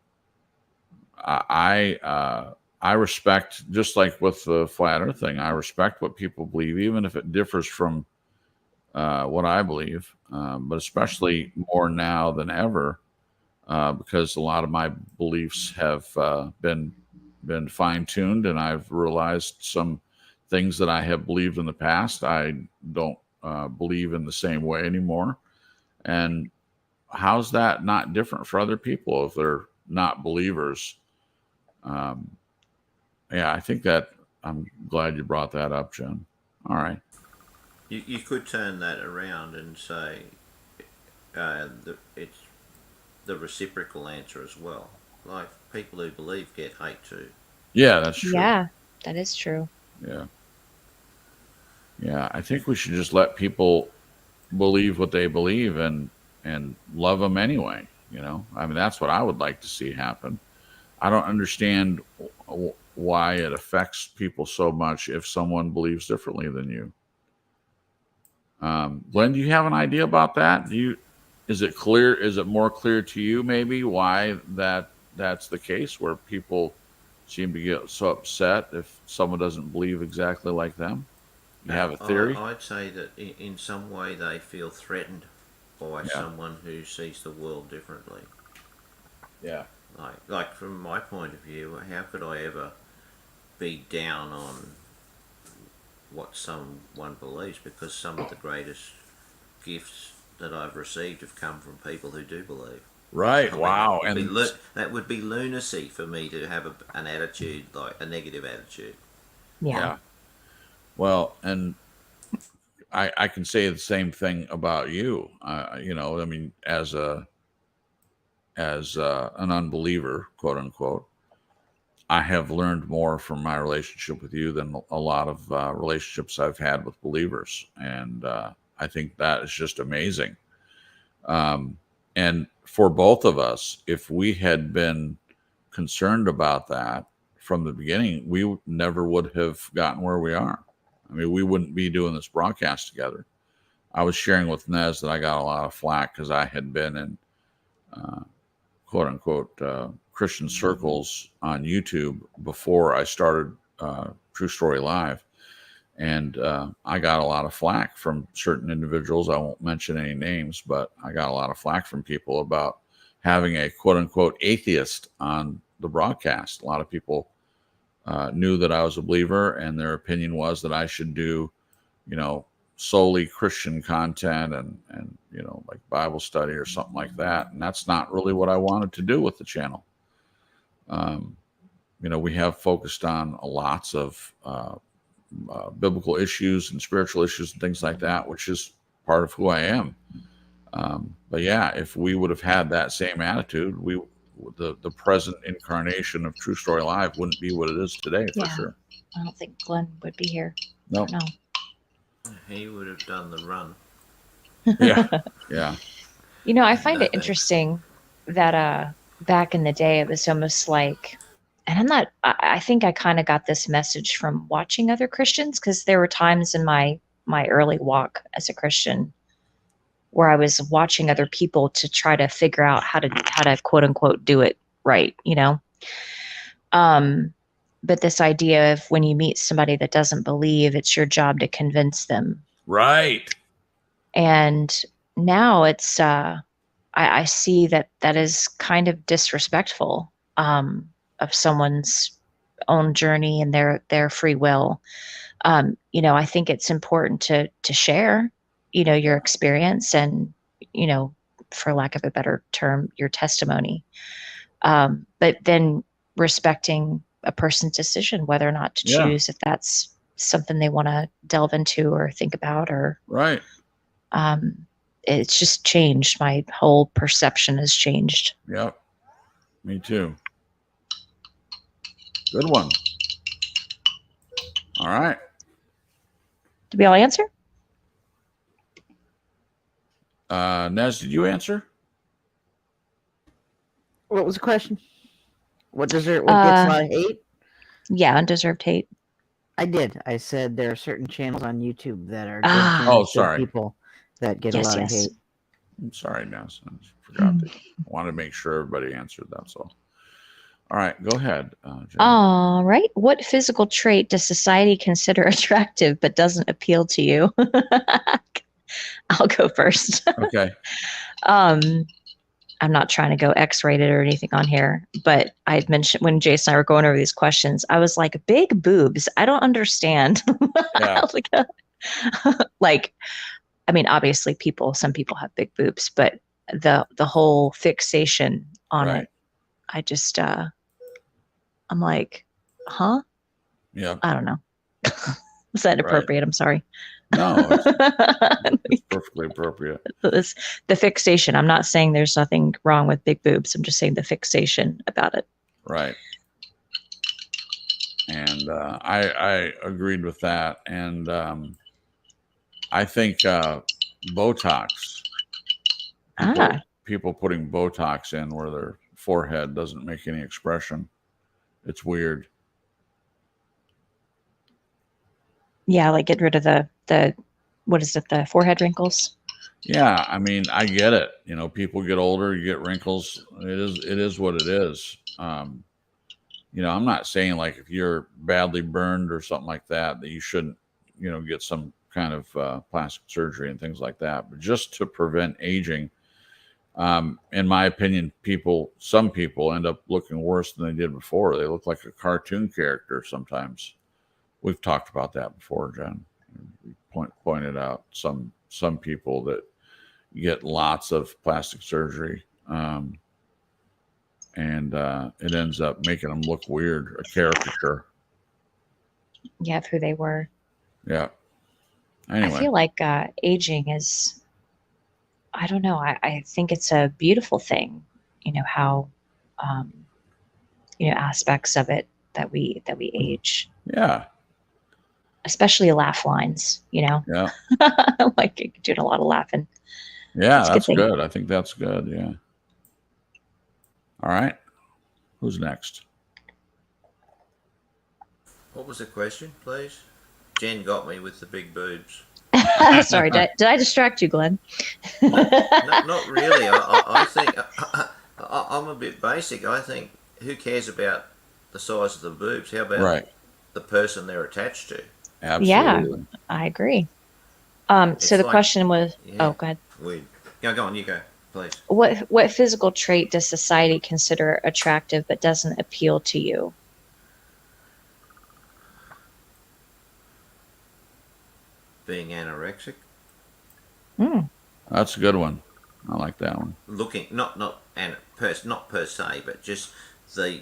respect, just like with the flat Earth thing, I respect what people believe, even if it differs from what I believe. But especially more now than ever, because a lot of my beliefs have been fine tuned, and I've realized some things that I have believed in the past I don't believe in the same way anymore. And how's that not different for other people if they're not believers? Yeah, I think that I'm glad you brought that up, Jen. All right. You could turn that around and say it's the reciprocal answer as well. Like people who believe get hate too. Yeah, that's true. Yeah, that is true. Yeah. Yeah, I think we should just let people believe what they believe and love them anyway. I mean, that's what I would like to see happen. I don't understand why it affects people so much if someone believes differently than you. Glenn, do you have an idea about that? Is it clear? Is it more clear to you maybe why that's the case, where people seem to get so upset if someone doesn't believe exactly like them? You have a theory? I'd say that in some way they feel threatened by someone who sees the world differently. Yeah. Like from my point of view, how could I ever be down on what someone believes? Because some of the greatest gifts that I've received have come from people who do believe. Right. I mean, Wow. that would be lunacy for me to have an attitude, like a negative attitude. Yeah. Well, and I can say the same thing about you. I mean, as an unbeliever, quote unquote, I have learned more from my relationship with you than a lot of relationships I've had with believers, and I think that is just amazing. And for both of us, if we had been concerned about that from the beginning, we never would have gotten where we are. I mean, we wouldn't be doing this broadcast together. I was sharing with Nez that I got a lot of flack because I had been in quote unquote Christian circles on YouTube before I started True Story Live. And I got a lot of flack from certain individuals. I won't mention any names, but I got a lot of flack from people about having a quote unquote atheist on the broadcast. A lot of people knew that I was a believer, and their opinion was that I should do, solely Christian content and like Bible study or something like that. And that's not really what I wanted to do with the channel. We have focused on lots of biblical issues and spiritual issues and things like that, which is part of who I am. But yeah, if we would have had that same attitude, the present incarnation of True Story Live wouldn't be what it is today, for sure. I don't think Glenn would be here. No. He would have done the run. Yeah. Yeah. I find it interesting that back in the day, it was almost like, and I think I kind of got this message from watching other Christians, because there were times in my early walk as a Christian where I was watching other people to try to figure out how to quote unquote do it right, But this idea of when you meet somebody that doesn't believe, it's your job to convince them. Right. And now it's I see that is kind of disrespectful of someone's own journey and their free will. I think it's important to share, your experience and, for lack of a better term, your testimony. But then respecting a person's decision, whether or not to choose, if that's something they want to delve into or think about, or right. It's just changed. My whole perception has changed. Yep. Me too. Good one. All right. Did we all answer? Nez, did you answer? What was the question? What gets a lot of hate? Yeah, undeserved hate. I did. I said there are certain channels on YouTube that are good people that get a lot of hate. I'm sorry, Nez. I forgot. I wanted to make sure everybody answered. That's all. All right, go ahead. Jen. All right. What physical trait does society consider attractive but doesn't appeal to you? I'll go first. Okay. I'm not trying to go X-rated or anything on here, but I had mentioned when Jason and I were going over these questions, I was like, big boobs. I don't understand. Yeah. Obviously some people have big boobs, but the whole fixation on it, I just, I'm like, huh? Yeah. I don't know. Was that inappropriate? Right. I'm sorry. No, it's perfectly appropriate. The fixation. I'm not saying there's nothing wrong with big boobs. I'm just saying the fixation about it. Right. And I agreed with that. And I think Botox, people putting Botox in where their forehead doesn't make any expression. It's weird. Yeah, like get rid of the what is it, the forehead wrinkles? Yeah, I mean, I get it. People get older, you get wrinkles. It is what it is. I'm not saying like if you're badly burned or something like that you shouldn't, get some kind of plastic surgery and things like that. But just to prevent aging, in my opinion, some people end up looking worse than they did before. They look like a cartoon character sometimes. We've talked about that before, Jen. We pointed out some people that get lots of plastic surgery, and it ends up making them look weird, a caricature. Yeah, of who they were. Yeah. Anyway, I feel like aging is, I don't know. I think it's a beautiful thing. How, aspects of it that we age. Yeah. Especially laugh lines, Yeah. Like you're doing a lot of laughing. Yeah, that's good. I think that's good. Yeah. All right. Who's next? What was the question, please? Jen got me with the big boobs. Sorry, did I distract you, Glenn? Not really. I think I'm a bit basic. I think who cares about the size of the boobs? How about Right. the person they're attached to? Absolutely. I agree. So It's the like, question was, yeah, oh, go ahead. weird. Go on, you go, please. What physical trait does society consider attractive but doesn't appeal to you? Being anorexic, Hmm. That's a good one. I like that one. looking not per se, but just the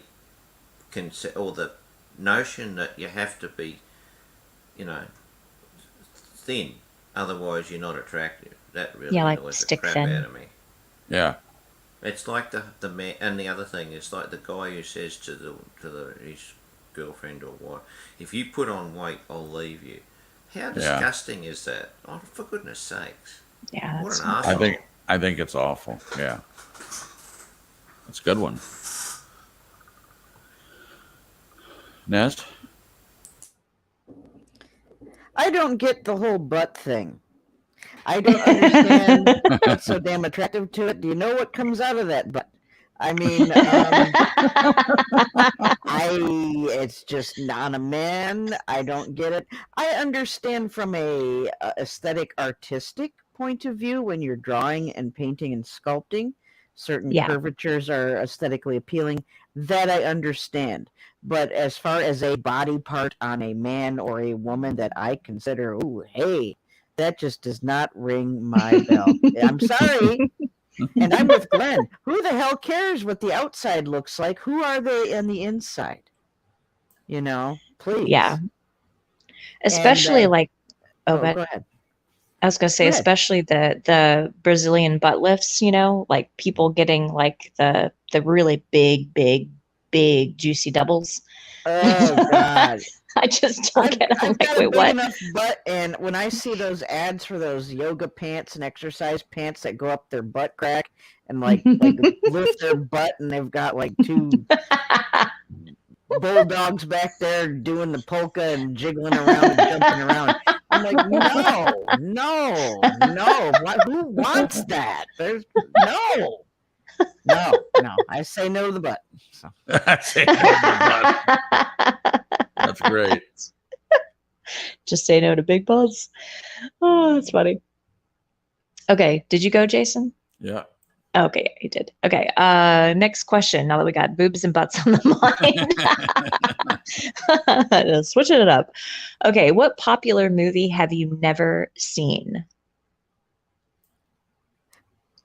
or the notion that you have to be, you know, thin, otherwise you're not attractive. That really Yeah, like annoys the stick crap thin. out of me. Yeah. It's like the man, and the other thing is like the guy who says to his girlfriend or wife, "If you put on weight, I'll leave you." How disgusting is that? Oh, for goodness sakes! Yeah, What that's an not I arsehole. think I think it's awful. Yeah. That's a good one. Nest? I don't get the whole butt thing. I don't understand what's so damn attractive to it. Do you know what comes out of that butt? I mean, it's just not a man. I don't get it. I understand from a aesthetic, artistic point of view when you're drawing and painting and sculpting, certain Yeah. curvatures are aesthetically appealing. That I understand. But as far as a body part on a man or a woman that I consider, ooh, hey, that just does not ring my bell. I'm sorry. And I'm with Glenn. Who the hell cares what the outside looks like? Who are they on the inside? You know, please. Yeah. And Especially like, go God. ahead. I was gonna say, Go ahead. especially the Brazilian butt lifts, like people getting like the really big juicy doubles. Oh God. I just don't get it. I'm I've like, got a wait, big what? enough butt, and when I see those ads for those yoga pants and exercise pants that go up their butt crack and like lift their butt, and they've got like two bulldogs back there doing the polka and jiggling around and jumping around. I'm like, no. Who wants that? There's no. I say no to the butt. So. That's great. Just say no to big butts. Oh, that's funny. Okay, did you go, Jason? Yeah. Okay, yeah, you did. Okay, next question. Now that we got boobs and butts on the mind, just switching it up. Okay, what popular movie have you never seen?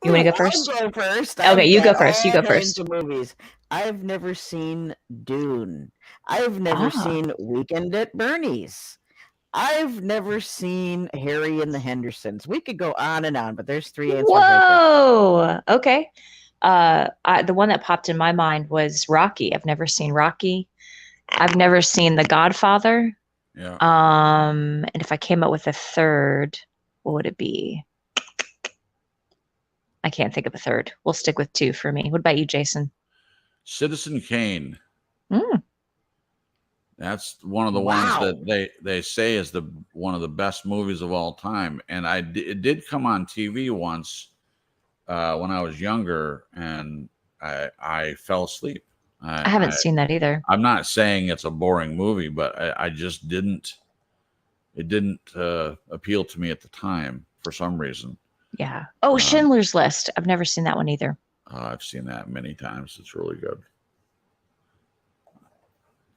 You want to go first? I'll go first. Okay, you go first. You go first. Movies. I've never seen Dune. I've never seen Weekend at Bernie's. I've never seen Harry and the Hendersons. We could go on and on, but there's 3 answers. Whoa. Right there. Okay. The one that popped in my mind was Rocky. I've never seen Rocky. I've never seen The Godfather. Yeah. And if I came up with a third, what would it be? I can't think of a third. We'll stick with 2 for me. What about you, Jason? Citizen Kane. Mm. That's one of the ones that they say is one of the best movies of all time. And it did come on TV once when I was younger, and I fell asleep. I haven't seen that either. I'm not saying it's a boring movie, but I just didn't. It didn't appeal to me at the time for some reason. Yeah. Oh, Schindler's List. I've never seen that one either. I've seen that many times. It's really good.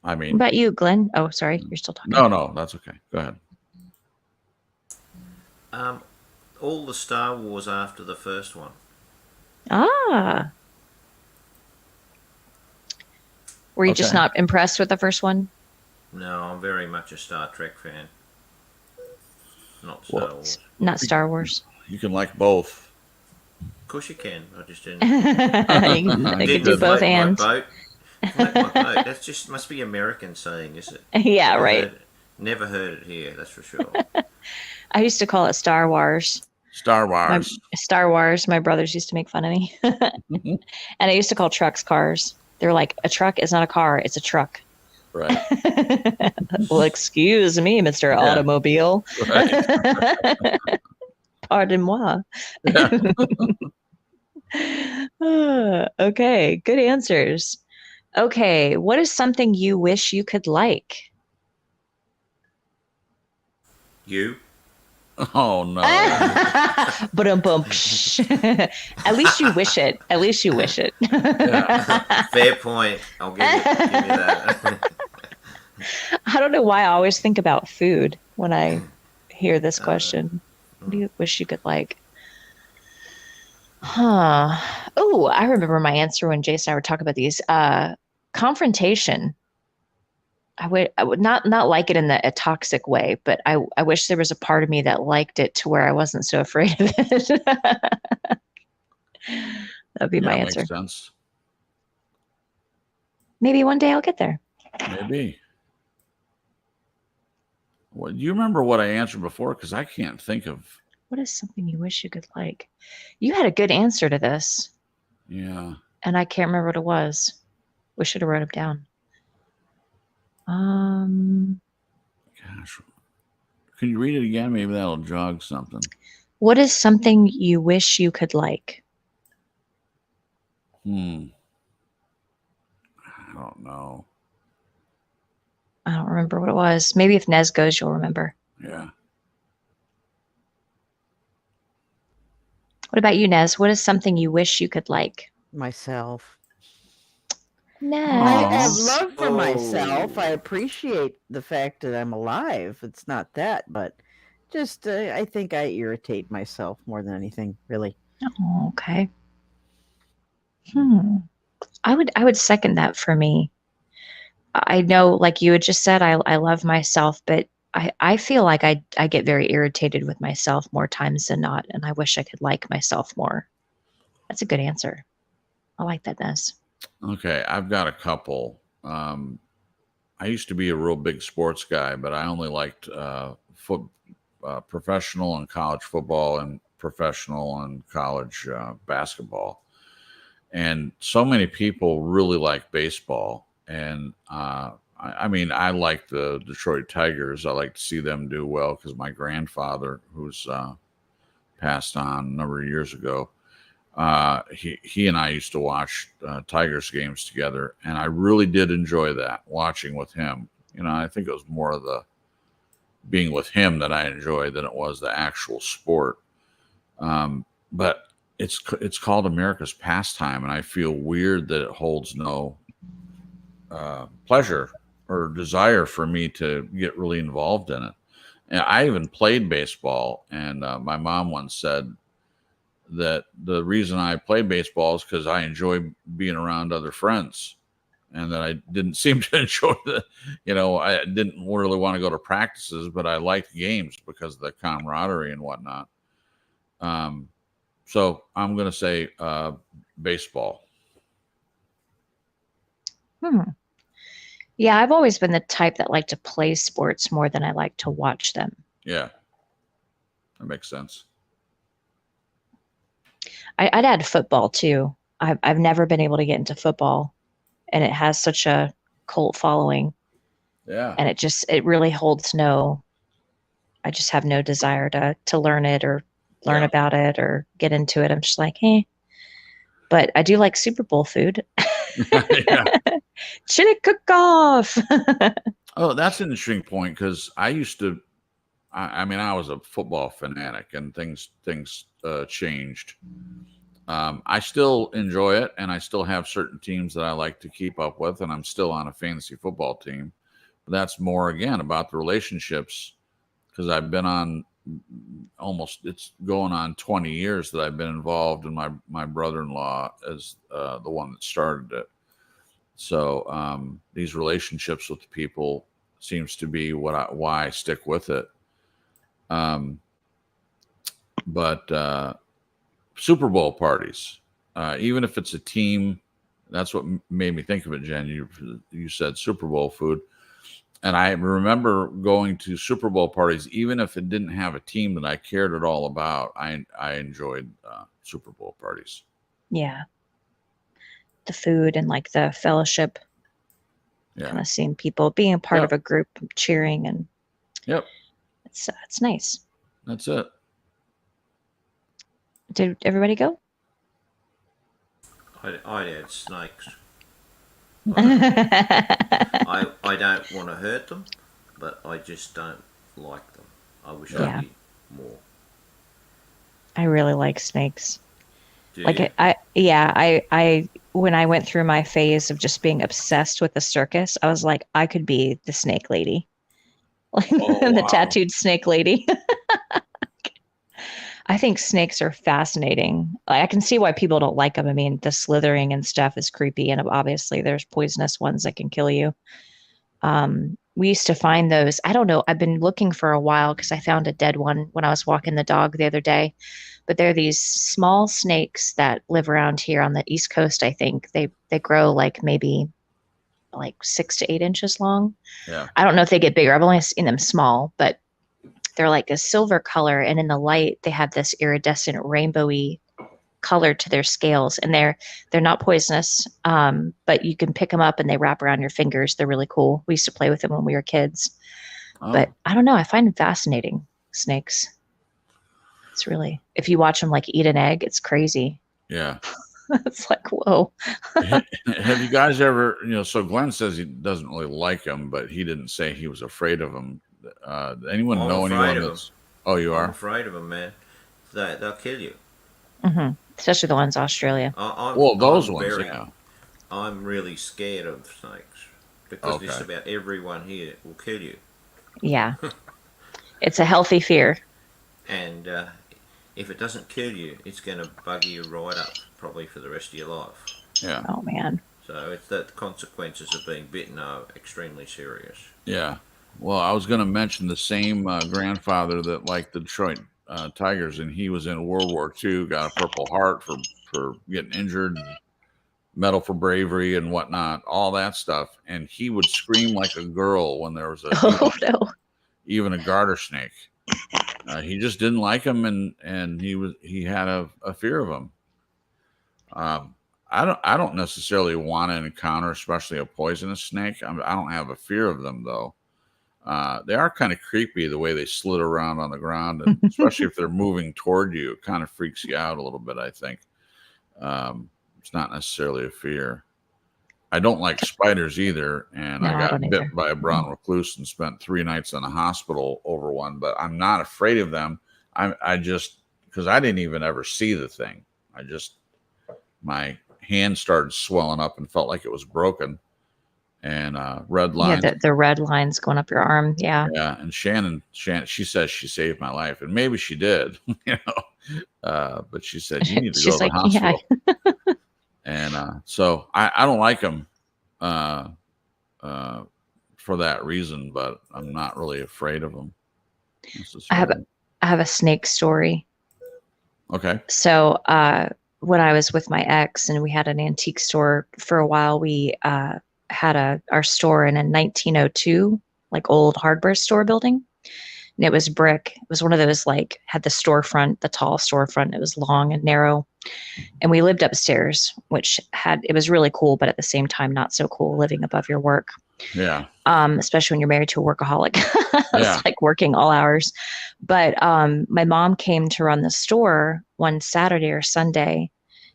I mean, what about you, Glenn? Oh, sorry, you're still talking. No, that's okay. Go ahead. All the Star Wars after the first one. Ah. Were you just not impressed with the first one? No, I'm very much a Star Trek fan. Not Star Wars. Not Star Wars. You can like both. Of course you can. I just didn't. you can do both and. Float my boat. That just must be American saying, is it? Yeah, right. Never heard it here, that's for sure. I used to call it Star Wars. Star Wars. Star Wars. My brothers used to make fun of me. And I used to call trucks cars. They're like, a truck is not a car, it's a truck. Right. Well, excuse me, Mr. Automobile. Right. Pardon moi. Yeah. Okay, good answers. Okay, what is something you wish you could like? You? Oh no. But At least you wish it. At least you wish it. Yeah. Fair point. I'll give you that. I don't know why I always think about food when I hear this question. What do you wish you could like? Huh. Oh, I remember my answer when Jason and I were talking about these. Confrontation. I would not like it in a toxic way, but I wish there was a part of me that liked it to where I wasn't so afraid of it. That'd be my Yeah, answer. makes sense. Maybe one day I'll get there. Maybe. Well, do you remember what I answered before? Because I can't think of. What is something you wish you could like? You had a good answer to this, Yeah. and I can't remember what it was. We should have wrote it down. Gosh. Can you read it again? Maybe that'll jog something. What is something you wish you could like? I don't know. I don't remember what it was. Maybe if Nez goes, you'll remember. Yeah. What about you, Nez? What is something you wish you could like? Myself. I have Nez. love for myself. I Oh. appreciate the fact that I'm alive. It's not that, but just I think I irritate myself more than anything, really. Oh, okay. I would second that for me. I know, like you had just said, I love myself, but I feel like I get very irritated with myself more times than not, and I wish I could like myself more. That's a good answer. I like that, Nez. Okay. I've got a couple. I used to be a real big sports guy, but I only liked professional and college football and professional and college basketball. And so many people really like baseball. And I mean, I like the Detroit Tigers. I like to see them do well because my grandfather, who's passed on a number of years ago, he and I used to watch Tigers games together, and I really did enjoy that watching with him. You know, I think it was more of the being with him that I enjoyed than it was the actual sport. But it's called America's pastime, and I feel weird that it holds no pleasure or desire for me to get really involved in it. And I even played baseball, and my mom once said that the reason I played baseball is because I enjoy being around other friends, and that I didn't seem to enjoy I didn't really want to go to practices, but I liked games because of the camaraderie and whatnot. Um, so I'm going to say baseball. Hmm. Yeah, I've always been the type that like to play sports more than I like to watch them. Yeah, that makes sense. I'd add football too. I've never been able to get into football, and it has such a cult following, Yeah. and it really holds no. I just have no desire to learn it or learn Yeah. about it or get into it. I'm just like, hey. But I do like Super Bowl food. Yeah. Chili cook-off. Oh, that's an interesting point because I used to. I mean, I was a football fanatic, and things changed. I still enjoy it, and I still have certain teams that I like to keep up with, and I'm still on a fantasy football team. But that's more again about the relationships because I've been on almost it's going on 20 years that I've been involved, and my brother-in-law is the one that started it. So these relationships with the people seems to be why I stick with it. Um, but Super Bowl parties, even if it's a team, that's what made me think of it, Jen. You said Super Bowl food, and I remember going to Super Bowl parties, even if it didn't have a team that I cared at all about. I enjoyed Super Bowl parties. Yeah. The food and like the fellowship, Yeah. kind of seeing people being a part of Yep. a group, cheering, and Yep. it's nice. That's it. Did everybody go? I'd add snakes. I don't want to hurt them, but I just don't like them. I wish I Yeah. did more. I really like snakes. Do Like you? I when I went through my phase of just being obsessed with the circus, I was like, I could be the snake lady, like Oh the wow. tattooed snake lady. I think snakes are fascinating. I can see why people don't like them. I mean, the slithering and stuff is creepy, and obviously there's poisonous ones that can kill you. We used to find those. I don't know. I've been looking for a while because I found a dead one when I was walking the dog the other day. But they're these small snakes that live around here on the East Coast, I think. They grow like maybe like 6 to 8 inches long. Yeah. I don't know if they get bigger. I've only seen them small, but they're like a silver color, and in the light they have this iridescent rainbowy color to their scales, and they're not poisonous, but you can pick them up and they wrap around your fingers. They're really cool. We used to play with them when we were kids, but Oh I don't know. I find them fascinating, snakes. It's really, if you watch them like eat an egg, it's crazy. yeah. It's like, whoa. Have you guys ever, so Glenn says he doesn't really like him, but he didn't say he was afraid of him. Anyone I'm know afraid anyone of them. that's, oh, you I'm are? afraid of them, man. They'll kill you. Especially the ones in Australia. Well, those I'm ones, very, yeah. I'm really scared of snakes because just Okay. about everyone here will kill you. Yeah. It's a healthy fear. And if it doesn't kill you, it's going to bug you right up, probably for the rest of your life. Yeah. Oh man. So it's that the consequences of being bitten are extremely serious. Yeah. Well, I was going to mention the same grandfather that liked the Detroit Tigers, and he was in World War II, got a Purple Heart for getting injured, medal for bravery and whatnot, all that stuff. And he would scream like a girl when there was Oh no. even a garter snake. He just didn't like him, and he had a fear of him. I don't necessarily want to encounter, especially a poisonous snake. I don't have a fear of them though. They are kind of creepy the way they slid around on the ground, and especially if they're moving toward you, it kind of freaks you out a little bit. I think it's not necessarily a fear. I don't like spiders either, and No, I I don't got either. bit by a brown recluse and spent 3 nights in the hospital over one. But I'm not afraid of them. I just because I didn't even ever see the thing. My hand started swelling up and felt like it was broken, and red Yeah, lines. the red lines going up your arm. Yeah. Yeah, and Shannon, she says she saved my life, and maybe she did, but she said you need to go She's to the like, yeah. hospital, and so I don't like them uh, for that reason, but I'm not really afraid of them I have necessarily. I have a snake story. Okay, So, when I was with my ex and we had an antique store for a while, we had our store in a 1902 like old hardware store building. And it was brick. It was one of those like had the storefront, the tall storefront. It was long and narrow. And we lived upstairs, which it was really cool, but at the same time not so cool living above your work. yeah, Especially when you're married to a workaholic. yeah, It's like working all hours. But my mom came to run the store one Saturday or Sunday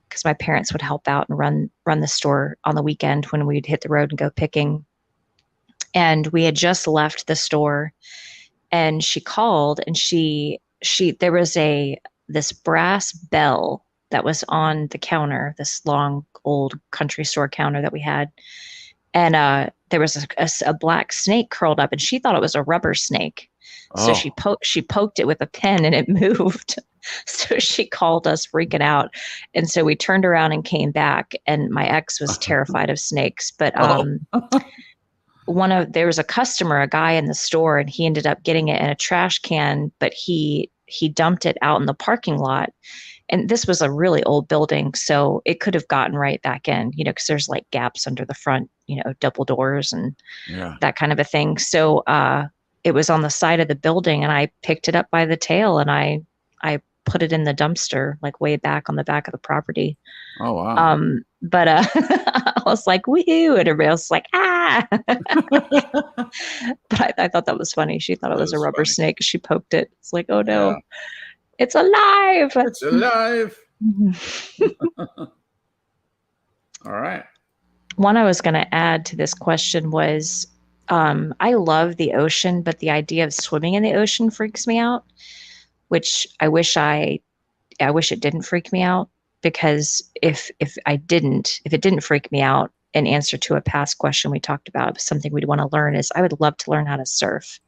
because my parents would help out and run the store on the weekend when we'd hit the road and go picking. And we had just left the store, and she called, and she there was this brass bell that was on the counter, this long old country store counter that we had, and there was a black snake curled up, and she thought it was a rubber snake. So oh, she poked it with a pen, and it moved. So she called us freaking out, and so we turned around and came back. And my ex was terrified of snakes, but oh, there was a customer, a guy in the store, and he ended up getting it in a trash can, but he dumped it out in the parking lot. And this was a really old building, so it could have gotten right back in, because there's like gaps under the front, double doors and yeah, that kind of a thing. So it was on the side of the building, and I picked it up by the tail, and I put it in the dumpster, like way back on the back of the property. oh wow, But I was like, woohoo, and everybody else was like, ah. But I thought that was funny. She thought it that was a is rubber funny. snake. She poked it. It's like, oh Yeah, no, it's alive. it's alive. All right. one I was going to add to this question was I love the ocean, but the idea of swimming in the ocean freaks me out, which I wish it didn't freak me out because if it didn't freak me out, in answer to a past question we talked about, something we'd want to learn is I would love to learn how to surf.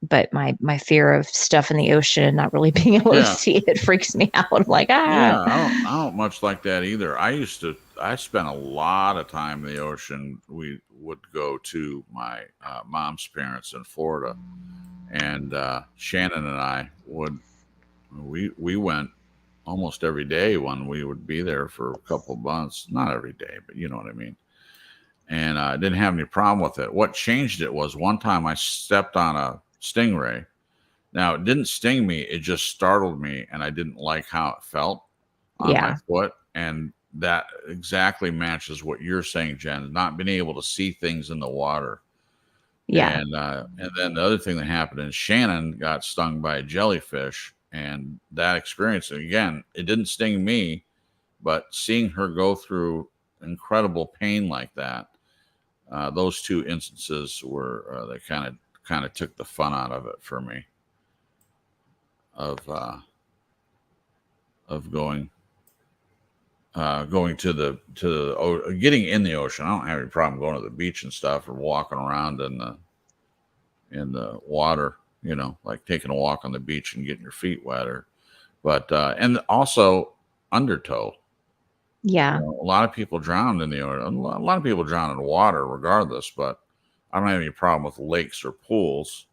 But my fear of stuff in the ocean and not really being able to see it freaks me out. I'm like, Yeah, I don't much like that either. I spent a lot of time in the ocean. We would go to my mom's parents in Florida, and Shannon and I we went almost every day when we would be there for a couple of months. Not every day, but you know what I mean. And I didn't have any problem with it. What changed it was one time I stepped on a stingray. Now it didn't sting me; it just startled me, and I didn't like how it felt on my yeah, foot. And that exactly matches what you're saying, Jen. Not being able to see things in the water. yeah, And then the other thing that happened is Shannon got stung by a jellyfish, and that experience again, it didn't sting me, but seeing her go through incredible pain like that, those two instances were they kind of took the fun out of it for me of going going getting in the ocean. I don't have any problem going to the beach and stuff or walking around in the water, you know, like taking a walk on the beach and getting your feet wetter. But and also undertow. You yeah, know, a lot of people drown in the ocean. A lot of people drown in water, regardless. But I don't have any problem with lakes or pools.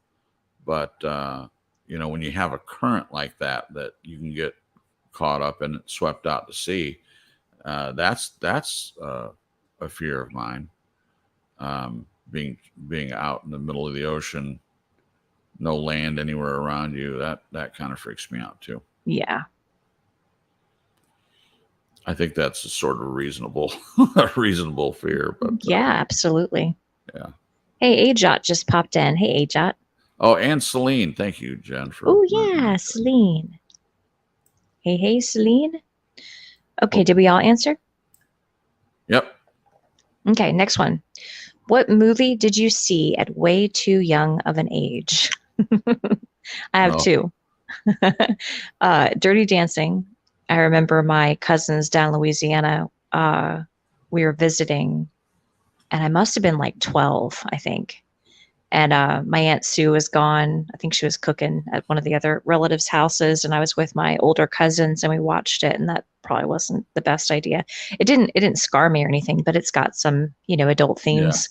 But you know, when you have a current like that you can get caught up and swept out to sea, that's a fear of mine. Being out in the middle of the ocean, no land anywhere around you, that kind of freaks me out too. yeah, I think that's a sort of reasonable a reasonable fear, but yeah, absolutely. yeah. Hey, Ajot just popped in. Hey, Ajot. Oh, and Celine, thank you, Jen, for Oh mentioning yeah, that. Celine. Hey, Celine. Okay, Oh, did we all answer? yep. Okay, next one. What movie did you see at way too young of an age? I have Oh, two. Dirty Dancing. I remember my cousins down in Louisiana. We were visiting, and I must have been like 12, I think. And my Aunt Sue was gone. I think she was cooking at one of the other relatives' houses, and I was with my older cousins, and we watched it. And that probably wasn't the best idea. It didn't scar me or anything, but it's got some adult yeah, themes.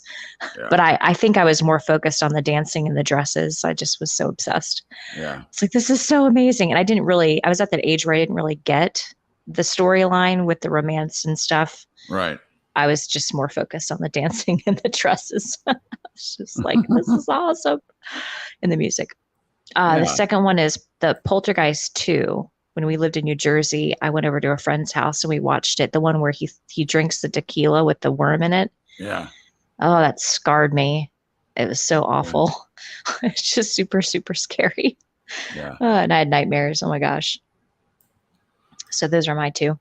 yeah, But I think I was more focused on the dancing and the dresses. I just was so obsessed. yeah. It's like this is so amazing, and I was at that age where I didn't really get the storyline with the romance and stuff. Right. I was just more focused on the dancing and the dresses. I was just like, this is awesome. And the music. The Yeah, second one is the Poltergeist 2. When we lived in New Jersey, I went over to a friend's house and we watched it. The one where he drinks the tequila with the worm in it. yeah, Oh, that scarred me. It was so yeah, awful. It's just super, super scary. yeah, And I had nightmares. Oh my gosh. So those are my two.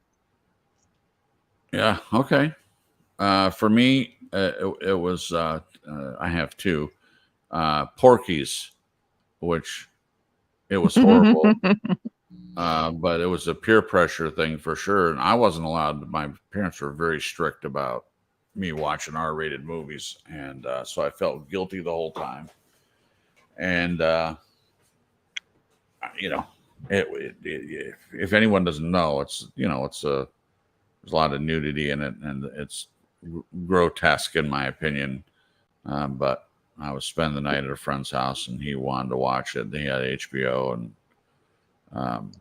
yeah. Okay. For me, it was I have two. Porky's, which it was horrible. But it was a peer pressure thing for sure. And I wasn't allowed, my parents were very strict about me watching R-rated movies. And so I felt guilty the whole time. And, you know, if anyone doesn't know, there's a lot of nudity in it and it's grotesque in my opinion. But I was spending the night at a friend's house and he wanted to watch it. He had HBO and, um,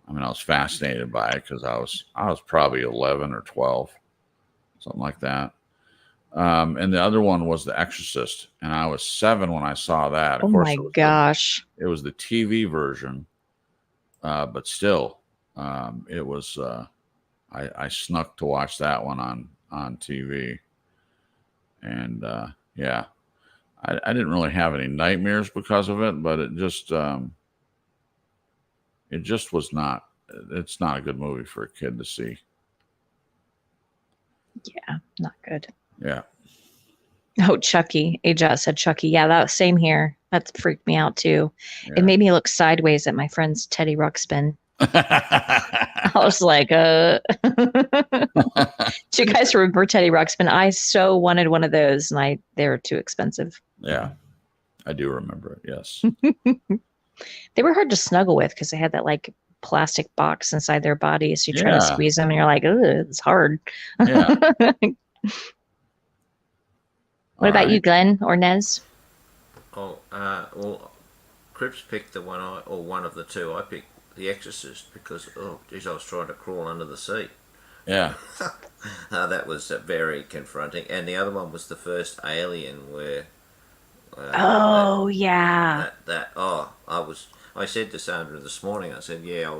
I mean, I was fascinated by it because I was probably 11 or 12, something like that. And the other one was The Exorcist, and I was 7 when I saw that. Of Oh course, my gosh. it was the TV version, but still, it was. I snuck to watch that one on TV, and yeah, I didn't really have any nightmares because of it, but it just was not. It's not a good movie for a kid to see. Yeah, not good. Yeah. Oh, Chucky. Aja said Chucky. Yeah, that was same here. That freaked me out too. Yeah. It made me look sideways at my friend's Teddy Ruxpin. I was like, Do you guys remember Teddy Ruxpin? I so wanted one of those, and they were too expensive. Yeah, I do remember it. Yes. They were hard to snuggle with because they had that like plastic box inside their body. So you try to Yeah. squeeze them, and you're like, "Ugh, it's hard." Yeah. What about you, Glenn or Nez? Oh, well, Cripps picked the one or one of the two. I picked The Exorcist because, oh, geez, I was trying to crawl under the seat. Yeah. That was very confronting. And the other one was the first Alien, where. Oh yeah. I said to Sandra this morning. I said, yeah,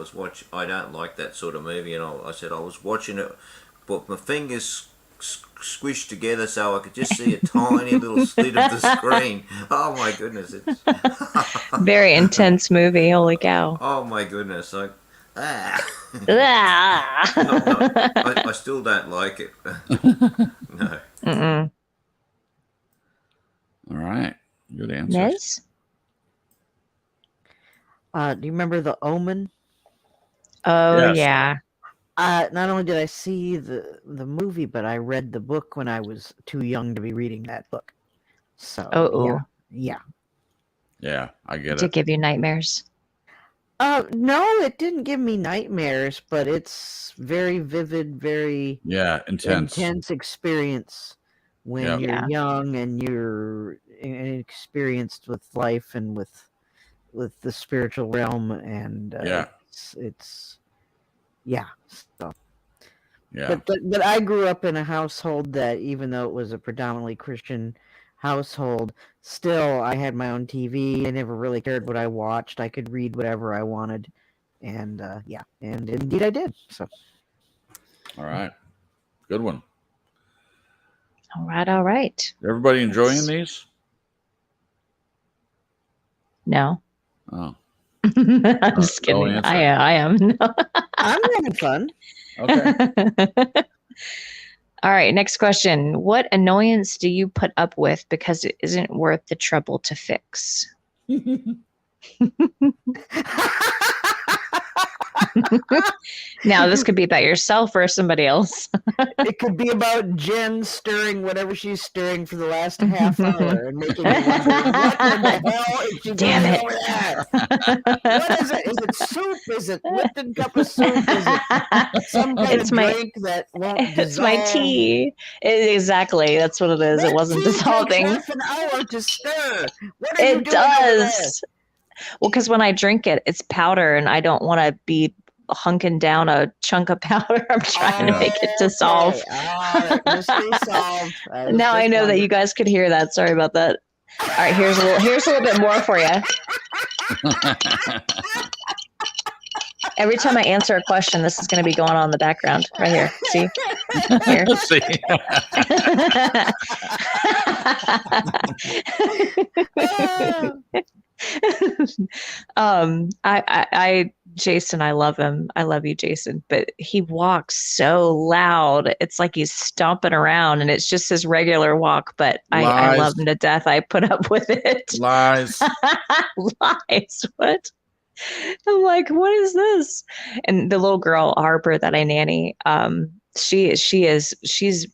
I don't like that sort of movie, and I said I was watching it, but my fingers squished together so I could just see a tiny little slit of the screen. Oh my goodness, it's Very intense movie. Holy cow. oh my goodness, Ah. I still don't like it. No. Mm-mm. All right. Good answer. Nez? Do you remember The Omen? Oh Yes. yeah. Not only did I see the movie, but I read the book when I was too young to be reading that book. So Oh, yeah. Yeah, I get did it it. give you nightmares? No, it didn't give me nightmares, but it's very vivid, very Yeah, intense. experience when Yep. you're Yeah. young and you're inexperienced with life and with the spiritual realm, and Yeah. it's yeah. So. Yeah. But I grew up in a household that, even though it was a predominantly Christian household, still I had my own TV. I never really cared what I watched. I could read whatever I wanted, and and indeed I did. So All right. Good one. All right, all right. Everybody enjoying Let's- these? No. Oh. I'm just No kidding. answer. I am. No. I'm having fun. Okay. All right, next question. What annoyance do you put up with because it isn't worth the trouble to fix? Now, this could be about yourself or somebody else. It could be about Jen stirring whatever she's stirring for the last half hour and making me wonder, what in the hell is she Damn doing it. over there? What is it? Is it soup? Is it Lipton cup of soup? Is it some kind It's of my- drink that won't It's my dissolve? tea. Exactly. That's what it is. That It wasn't tea takes dissolving. half an hour to stir. What are you It doing over there? does. Well, because when I drink it, it's powder, and I don't want to be hunking down a chunk of powder. I'm trying to make it dissolve. Okay. All right. Mystery solved. Now I know that you guys could hear that. Sorry about that. All right, here's a little bit more for you. Every time I answer a question, this is going to be going on in the background right here. See? Here. See. Jason, I love him. I love you, Jason, but he walks so loud. It's like he's stomping around, and it's just his regular walk, but I Lies. love him to death. I put up with it. Lies. Lies. What? I'm like, what is this? And the little girl, Harper, that I nanny, she's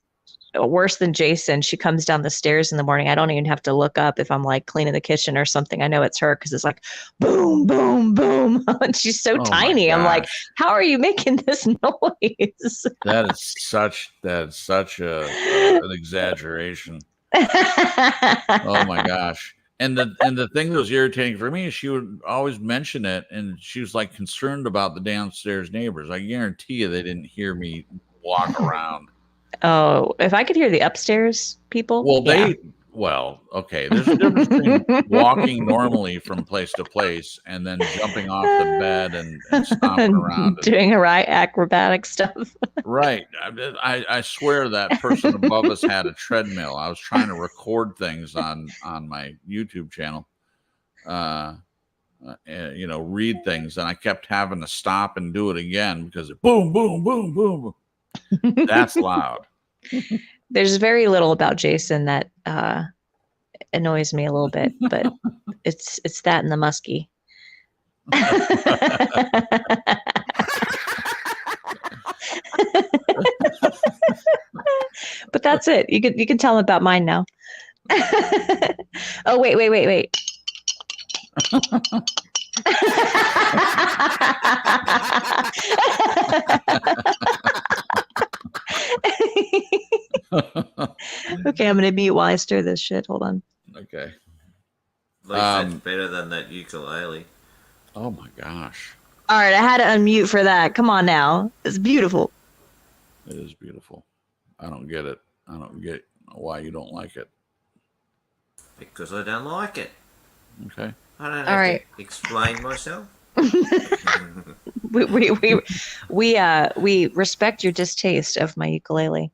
worse than Jason. She comes down the stairs in the morning. I don't even have to look up if I'm like cleaning the kitchen or something. I know it's her because it's like boom, boom, boom. And she's so Oh my tiny. I'm like, gosh. how are you making this noise? That is such an exaggeration. Oh my gosh. And the thing that was irritating for me is she would always mention it, and she was like concerned about the downstairs neighbors. I guarantee you they didn't hear me walk around. Oh, if I could hear the upstairs people. Well, okay. There's a difference between walking normally from place to place and then jumping off the bed and stomping around. Doing acrobatic stuff. Right. I swear that person above us had a treadmill. I was trying to record things on my YouTube channel, read things, and I kept having to stop and do it again because it boom, boom, boom, boom. That's loud. There's very little about Jason that annoys me a little bit, but it's that and the muskie. But that's it. You can tell him about mine now. Oh wait. Okay, I'm gonna mute while I stir this shit. Hold on. Okay. At least that's better than that ukulele. Oh my gosh. All right, I had to unmute for that. Come on now. It's beautiful. It is beautiful. I don't get it. I don't get why you don't like it. Because I don't like it. Okay. I don't All have right. to explain myself. We respect your distaste of my ukulele.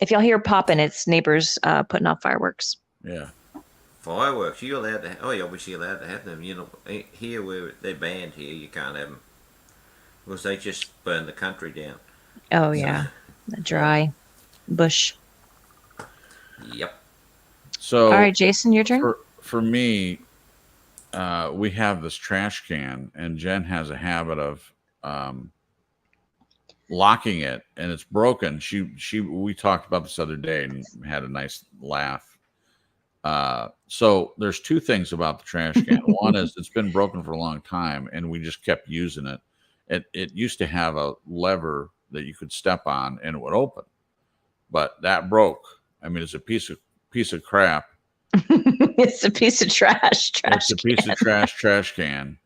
If y'all hear popping, it's neighbors putting off fireworks. Yeah. Fireworks, you're allowed to. Oh, you're obviously allowed to have them. You know, here where they're banned here, you can't have them because they just burn the country down. Oh yeah, the dry bush. Yep. So All right, Jason, your turn. for me, we have this trash can, and Jen has a habit of locking it, and it's broken. We talked about this other day and had a nice laugh. So there's two things about the trash can. One is it's been broken for a long time, and we just kept using it. It used to have a lever that you could step on, and it would open, but that broke. I mean, it's a piece of crap. It's a piece of trash. It's a piece of trash can,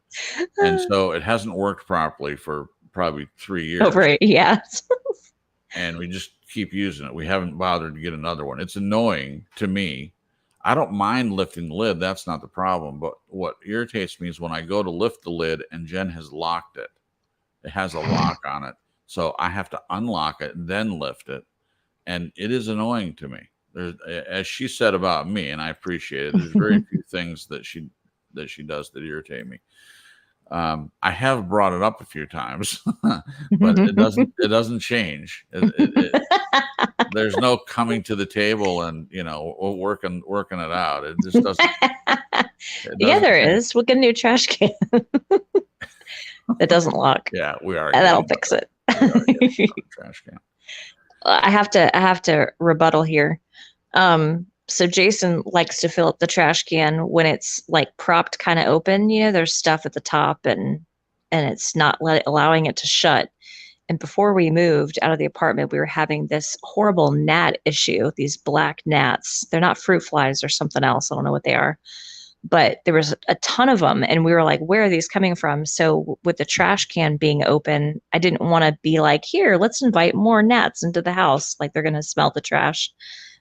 and so it hasn't worked properly for probably 3 years. Over, yeah. And we just keep using it. We haven't bothered to get another one. It's annoying to me. I don't mind lifting the lid. That's not the problem. But what irritates me is when I go to lift the lid and Jen has locked it. It has a lock on it. So I have to unlock it and then lift it. And it is annoying to me. There's, as she said about me, and I appreciate it, there's very few things that she does that irritate me. I have brought it up a few times, but it doesn't change. There's no coming to the table and working it out. It just doesn't. Yeah, there change. is. We'll get a new trash can that doesn't lock. Yeah, we are. And that'll fix it. Trash can. I have to rebuttal here. So Jason likes to fill up the trash can when it's like propped kind of open. There's stuff at the top and it's not allowing it to shut. And before we moved out of the apartment, we were having this horrible gnat issue, these black gnats. They're not fruit flies or something else. I don't know what they are. But there was a ton of them. And we were like, where are these coming from? So with the trash can being open, I didn't want to be like, here, let's invite more gnats into the house. Like they're going to smell the trash.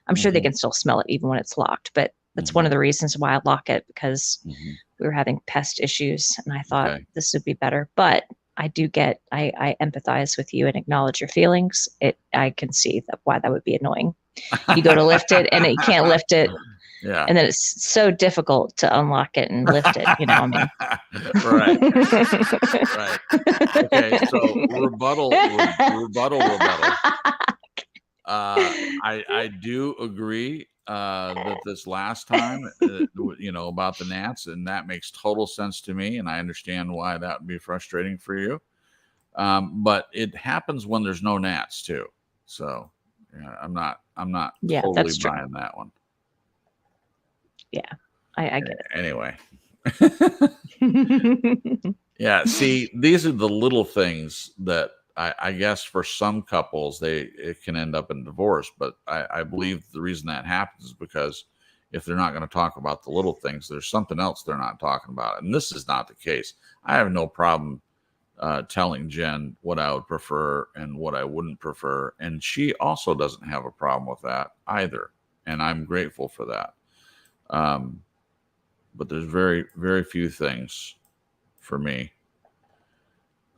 I'm sure they can still smell it even when it's locked. But that's one of the reasons why I lock it, because we were having pest issues. And I thought this would be better. But I empathize with you and acknowledge your feelings. I can see why that would be annoying. You go to lift it and you can't lift it. Yeah. And then it's so difficult to unlock it and lift it, I mean. Right. Right. Okay, so rebuttal. I do agree that this last time, about the gnats, and that makes total sense to me, and I understand why that would be frustrating for you. But it happens when there's no gnats too. So yeah, I'm not totally buying that one. Yeah, I get it. Anyway. Yeah, see, these are the little things that I guess for some couples it can end up in divorce, but I believe the reason that happens is because if they're not going to talk about the little things, there's something else they're not talking about, and this is not the case. I have no problem telling Jen what I would prefer and what I wouldn't prefer, and she also doesn't have a problem with that either, and I'm grateful for that. But there's very, very few things for me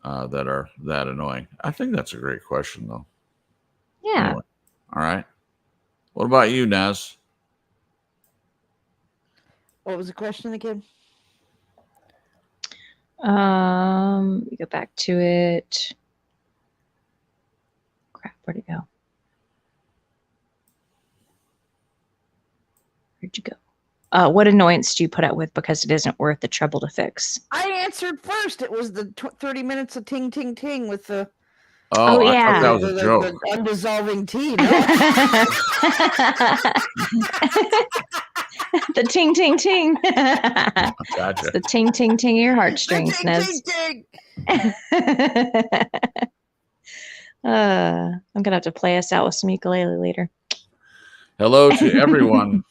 that are that annoying. I think that's a great question, though. Yeah. Anyway, all right. What about you, Naz? What was the question again? We go back to it. Crap, where'd it go? Where'd you go? What annoyance do you put up with because it isn't worth the trouble to fix? I answered first. It was the 30 minutes of ting ting ting with the Oh, I thought that yeah. was a joke. the undissolving tea. No. The ting ting ting. Gotcha. It's the ting ting ting your The heartstrings, ting Nez. ting ting. I'm gonna have to play us out with some ukulele later. Hello to everyone.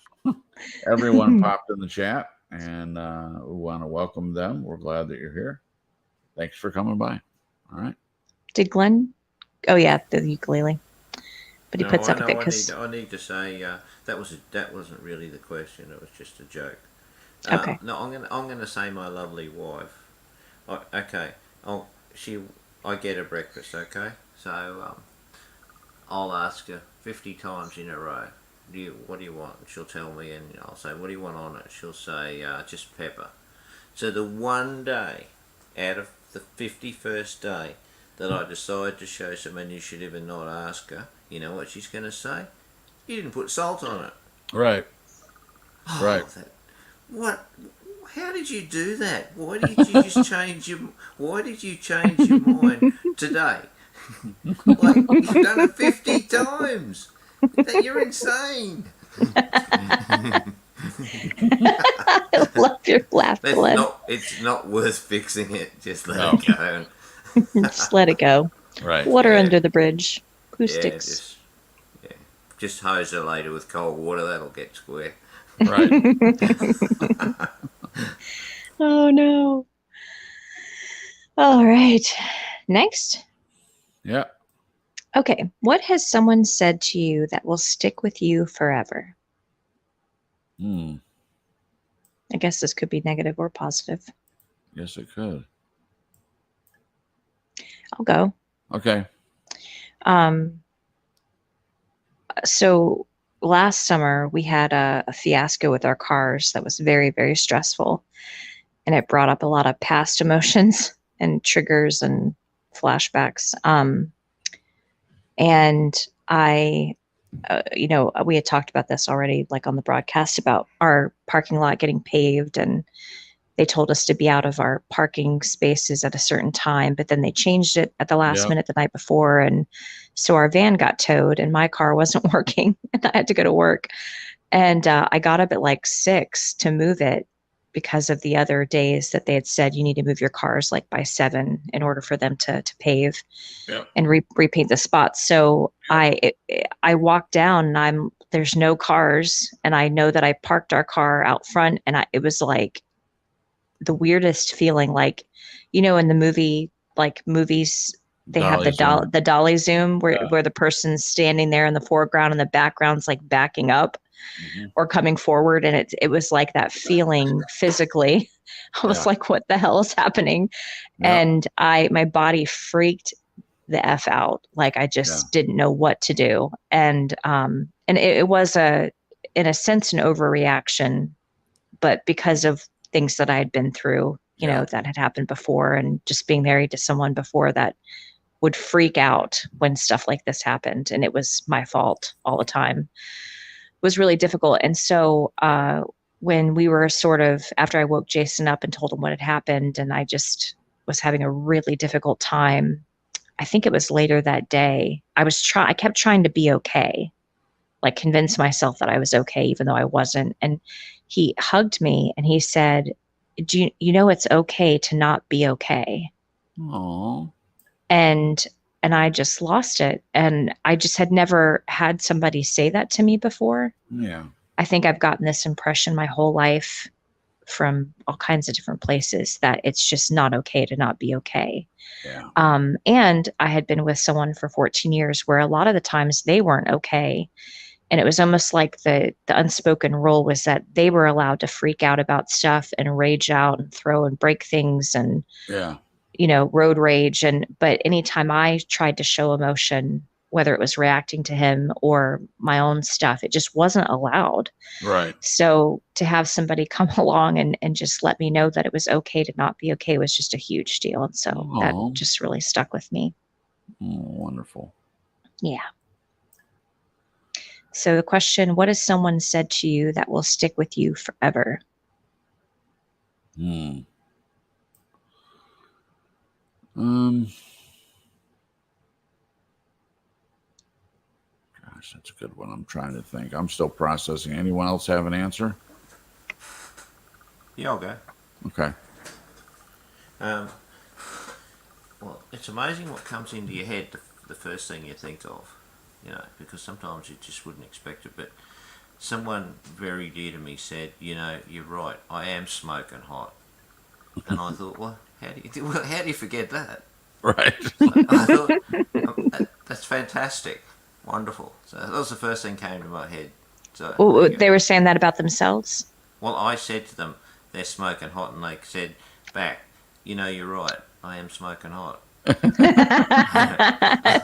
Everyone popped in the chat, and we want to welcome them. We're glad that you're here. Thanks for coming by. All right. Did Glenn? Oh yeah, the ukulele. But he No, puts I up with know. it because I need to say that wasn't really the question. It was just a joke. Okay. No, I'm gonna say my lovely wife. Okay. I get her breakfast. Okay. So I'll ask her 50 times in a row. What do you want? And she'll tell me, and I'll say, what do you want on it? She'll say, just pepper. So the one day out of the 51st day that I decide to show some initiative and not ask her, you know what she's going to say? You didn't put salt on it. Right. Oh, Right. What? How did you do that? Why did you just change your? Why did you change your mind today? Like you've done it 50 times. You're insane. I love your laugh, Glenn. It's not worth fixing it. Just let No. it go. Just let it go. Right. Water Yeah. under the bridge. Glue Yeah, sticks. just hose her later with cold water. That'll get square. Right. Oh no. All right. Next. Yeah. Okay. What has someone said to you that will stick with you forever? Hmm. I guess this could be negative or positive. Yes, it could. I'll go. Okay. So last summer we had a fiasco with our cars that was very, very stressful. And it brought up a lot of past emotions and triggers and flashbacks. And I, we had talked about this already, like on the broadcast, about our parking lot getting paved, and they told us to be out of our parking spaces at a certain time, but then they changed it at the last minute the night before. And so our van got towed and my car wasn't working and I had to go to work. And I got up at like 6 to move it because of the other days that they had said you need to move your cars like by 7 in order for them to pave and repaint the spots. So I walked down and there's no cars, and I know that I parked our car out front, and it was like the weirdest feeling, like, in the movie, like movies, they have the dolly zoom where the person's standing there in the foreground and the background's like backing up or coming forward, and it was like that feeling physically. I was like, what the hell is happening? And my body freaked the F out. Like I just didn't know what to do. And it was in a sense, an overreaction, but because of things that I had been through, that had happened before, and just being married to someone before that would freak out when stuff like this happened. And it was my fault all the time. Was really difficult. And so when we were after I woke Jason up and told him what had happened, and I just was having a really difficult time, I think it was later that day, I kept trying to be okay, like convince myself that I was okay, even though I wasn't. And he hugged me and he said, do you know it's okay to not be okay? Aww. And I just lost it. And I just had never had somebody say that to me before. Yeah. I think I've gotten this impression my whole life from all kinds of different places that it's just not okay to not be okay. Yeah. And I had been with someone for 14 years where a lot of the times they weren't okay. And it was almost like the unspoken rule was that they were allowed to freak out about stuff and rage out and throw and break things and road rage. But anytime I tried to show emotion, whether it was reacting to him or my own stuff, it just wasn't allowed. Right. So to have somebody come along and just let me know that it was okay to not be okay was just a huge deal. And so that just really stuck with me. Oh, wonderful. Yeah. So the question, what has someone said to you that will stick with you forever? Hmm. Um. Gosh, that's a good one. I'm trying to think. I'm still processing. Anyone else have an answer? Yeah, I'll go. Okay. Um, well, it's amazing what comes into your head the first thing you think of, because sometimes you just wouldn't expect it. But someone very dear to me said, you're right, I am smoking hot. And I thought, well, how do you forget that? Right. I thought, that's fantastic, wonderful. So that was the first thing came to my head. So there Oh, you go. they were saying that about themselves. Well, I said to them, they're smoking hot, and they said back, you're right, I am smoking hot.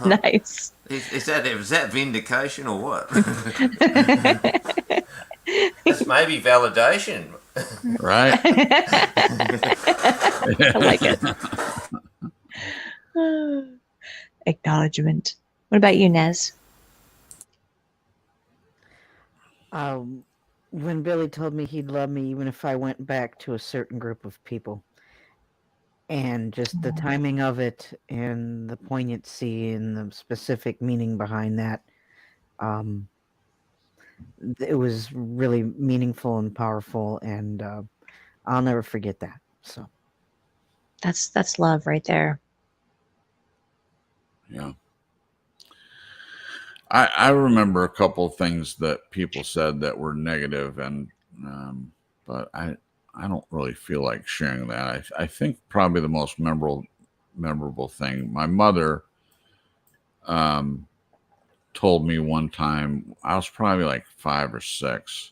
Nice. Is that vindication or what? That's maybe validation. Right. I like it. Acknowledgement. What about you, Nez? When Billy told me he'd love me even if I went back to a certain group of people, and just the timing of it and the poignancy and the specific meaning behind that, it was really meaningful and powerful, and I'll never forget that. So That's love right there. Yeah. I remember a couple of things that people said that were negative, and but I don't really feel like sharing that. I think probably the most memorable thing. My mother told me one time. I was probably like 5 or 6,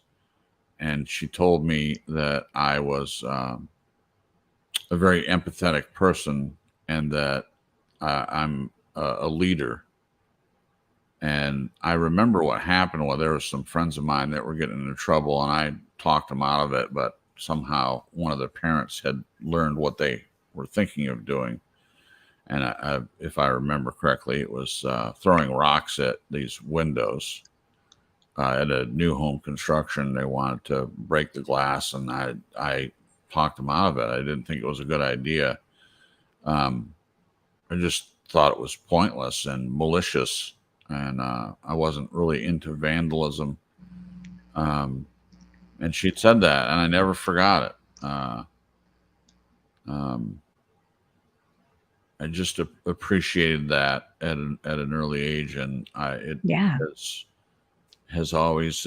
and she told me that I was a very empathetic person, and that I'm a leader. And I remember what happened. Well, there were some friends of mine that were getting into trouble, and I talked them out of it. But somehow, one of their parents had learned what they were thinking of doing, and if I remember correctly, it was throwing rocks at these windows at a new home construction. They wanted to break the glass, and I talked them out of it. I didn't think it was a good idea. Um, I just thought it was pointless and malicious, and I wasn't really into vandalism. Um, and she'd said that, and I never forgot it. Um, I just appreciated that at an early age, and it Yeah. has always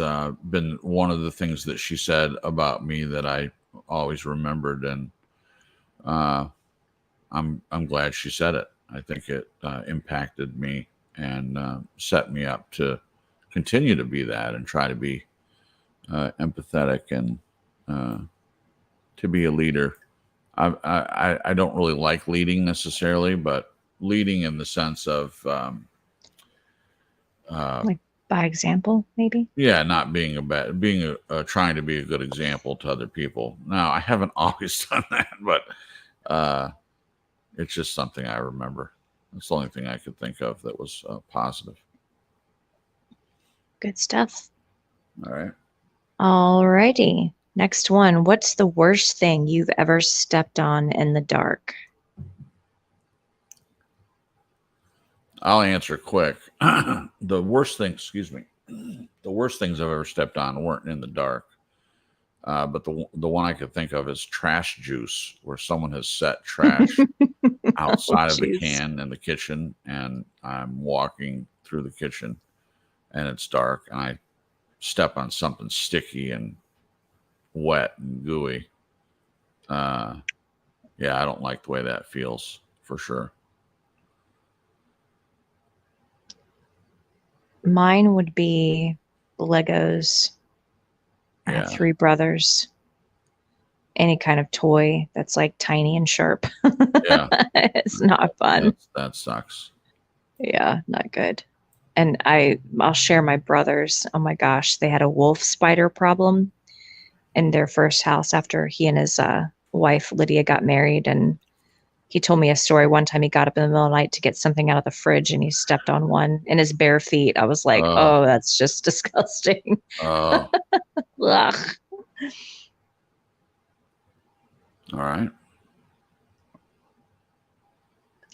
been one of the things that she said about me that I always remembered, and uh, I'm glad she said it. I think it impacted me and set me up to continue to be that and try to be empathetic and uh, to be a leader. I don't really like leading necessarily, but leading in the sense of uh, Like by example, maybe? yeah, not being trying to be a good example to other people. Now, I haven't always done that, but uh, it's just something I remember. It's the only thing I could think of that was positive. Good stuff. All right. Alrighty. Next one. What's the worst thing you've ever stepped on in the dark? I'll answer quick. The worst thing, excuse me, the worst things I've ever stepped on weren't in the dark. But the one I could think of is trash juice, where someone has set trash outside of the jeez. can in the kitchen, and I'm walking through the kitchen, and it's dark, and I step on something sticky and wet and gooey. Yeah, I don't like the way that feels for sure. Mine would be Legos. I have Yeah, 3 brothers. Any kind of toy that's like tiny and sharp. yeah, It's not fun. that sucks. Yeah, not good. And I'll share my brothers. Oh my gosh, they had a wolf spider problem in their first house after he and his wife Lydia got married, and he told me a story one time. He got up in the middle of the night to get something out of the fridge and he stepped on one in his bare feet. I was like, Oh. oh, that's just disgusting. Oh, Ugh. all right.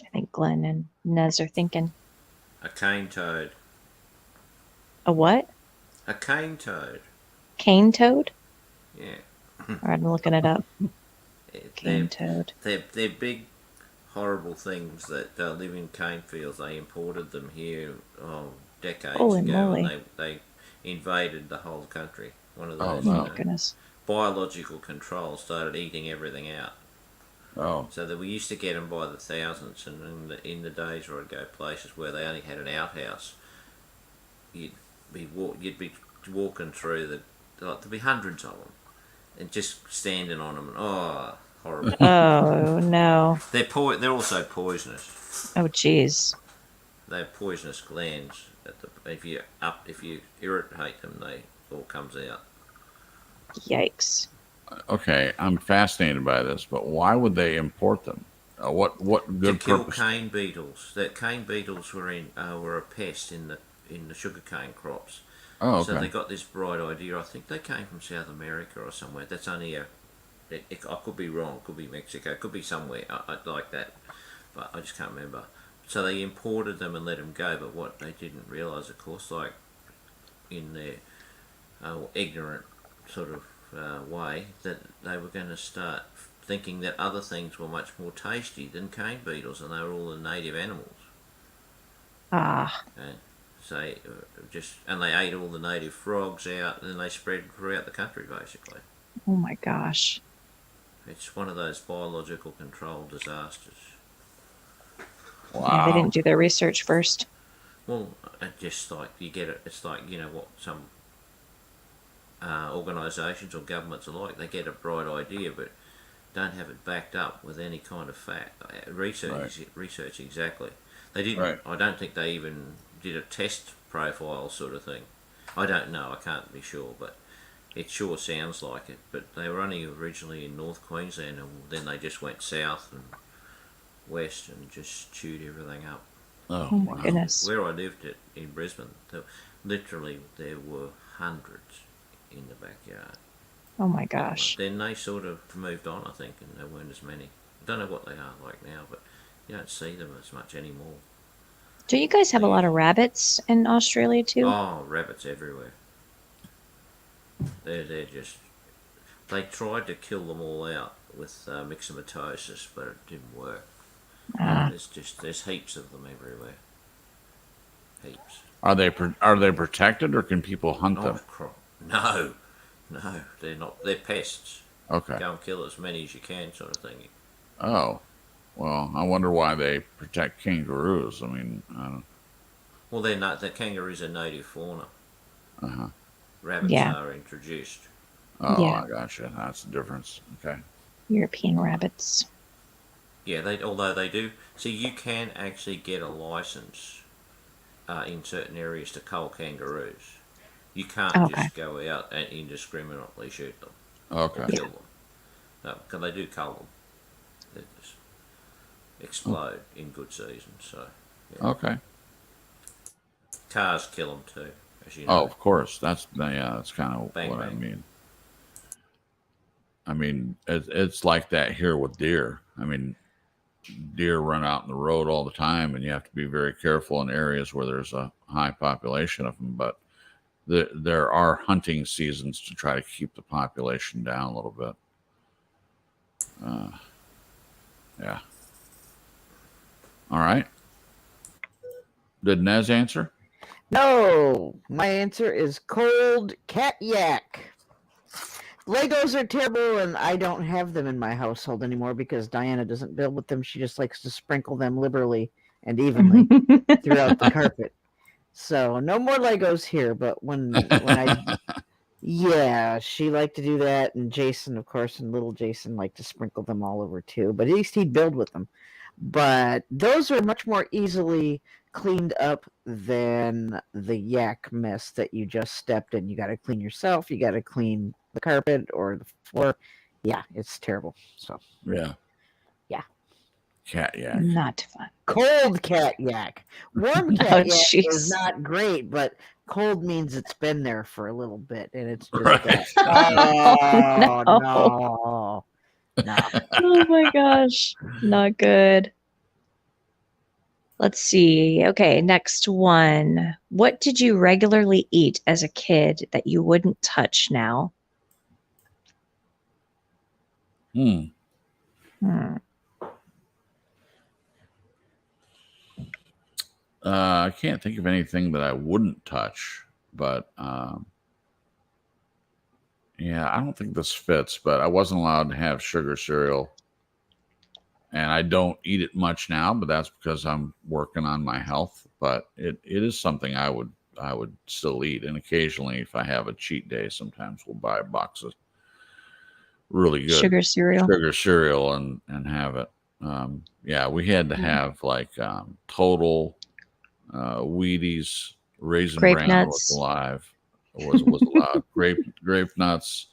I think Glenn and Nez are thinking. A cane toad. A what? A cane toad. Cane toad? Yeah. All right, I'm looking it up. They're, Cane toad. they're big, horrible things that live in cane fields. They imported them here decades Holy ago, moly. and they invaded the whole country. One of Oh, those, Oh no. my goodness. biological controls started eating everything out. Oh, So that we used to get them by the thousands, and in the days where I'd go places where they only had an outhouse, you'd be walking through there'd be hundreds of them, and just standing on them, and horrible. Oh no. They're also poisonous. Oh geez. They have poisonous glands. If you irritate them, they all comes out. Yikes. okay. I'm fascinated by this, but why would they import them? What To good kill purpose? cane beetles. That cane beetles were a pest in the sugarcane crops. Oh, So they okay. got this bright idea. I think they came from South America or somewhere. That's only I could be wrong. Could be Mexico. Could be somewhere like that. But I just can't remember. So they imported them and let them go. But what they didn't realise, of course, like in their ignorant sort of way, that they were going to start thinking that other things were much more tasty than cane beetles, and they were all the native animals. Ah. And so and they ate all the native frogs out, and then they spread throughout the country basically. Oh my gosh. It's one of those biological control disasters. Yeah, they Wow. didn't do their research first. Well, just like you get it, it's like what some organisations or governments are like. They get a bright idea, but don't have it backed up with any kind of fact. Research exactly. They didn't. Right. I don't think they even did a test profile sort of thing. I don't know. I can't be sure, but it sure sounds like it. But they were only originally in North Queensland, and then they just went south and west and just chewed everything up. Oh, Oh my wow. goodness. Where I lived in Brisbane, literally there were hundreds in the backyard. Oh my gosh. Then they sort of moved on, I think, and there weren't as many. I don't know what they are like now, but you don't see them as much anymore. Do you guys have a lot of rabbits in Australia too? Oh, rabbits everywhere. They're just. They tried to kill them all out with myxomatosis, but it didn't work. Ah. There's heaps of them everywhere. Heaps. Are they protected, or can people hunt them? No, they're not. They're pests. Okay. Go and kill as many as you can, sort of thing. Oh, well, I wonder why they protect kangaroos. I mean, I don't. Well, they're not. The kangaroos are native fauna. Uh-huh. Rabbits Yeah. are introduced. Oh, Yeah. I gotcha. That's the difference. Okay. European rabbits. Yeah, although they do. See, you can actually get a license in certain areas to cull kangaroos. You can't Okay. just go out and indiscriminately shoot them Okay. or kill them. No, because they do cull them. They just explode in good season. So yeah. Okay. Cars kill them too, as you Oh, know. of course. That's kind of Bang, what I bang. mean. I mean, it's like that here with deer. I mean, deer run out in the road all the time, and you have to be very careful in areas where there's a high population of them. But there are hunting seasons to try to keep the population down a little bit. Yeah. All right. Did Nez answer? No, my answer is cold cat yak. Legos are terrible, and I don't have them in my household anymore because Diana doesn't build with them. She just likes to sprinkle them liberally and evenly throughout the carpet. So no more Legos here. But yeah, she liked to do that, and Jason, of course, and little Jason liked to sprinkle them all over too. But at least he'd build with them. But those are much more easily cleaned up than the yak mess that you just stepped in. You got to clean yourself. You got to clean the carpet or the floor. Yeah, it's terrible. So Yeah. yeah. Cat yak. Not fun. Cold cat yak. Warm cat Oh, yak jeez. is not great, but cold means it's been there for a little bit, and it's just Right. oh no. no, no. Oh my gosh. Not good. Let's see. Okay, next one. What did you regularly eat as a kid that you wouldn't touch now? Hmm. Hmm. I can't think of anything that I wouldn't touch, but yeah, I don't think this fits. But I wasn't allowed to have sugar cereal, and I don't eat it much now. But that's because I'm working on my health. But it is something I would still eat, and occasionally, if I have a cheat day, sometimes we'll buy a box of really good Sugar cereal. sugar cereal and have it. Yeah, we had to have like Total, Wheaties, Raisin Grape Bran was nuts. alive, was allowed. Grape nuts.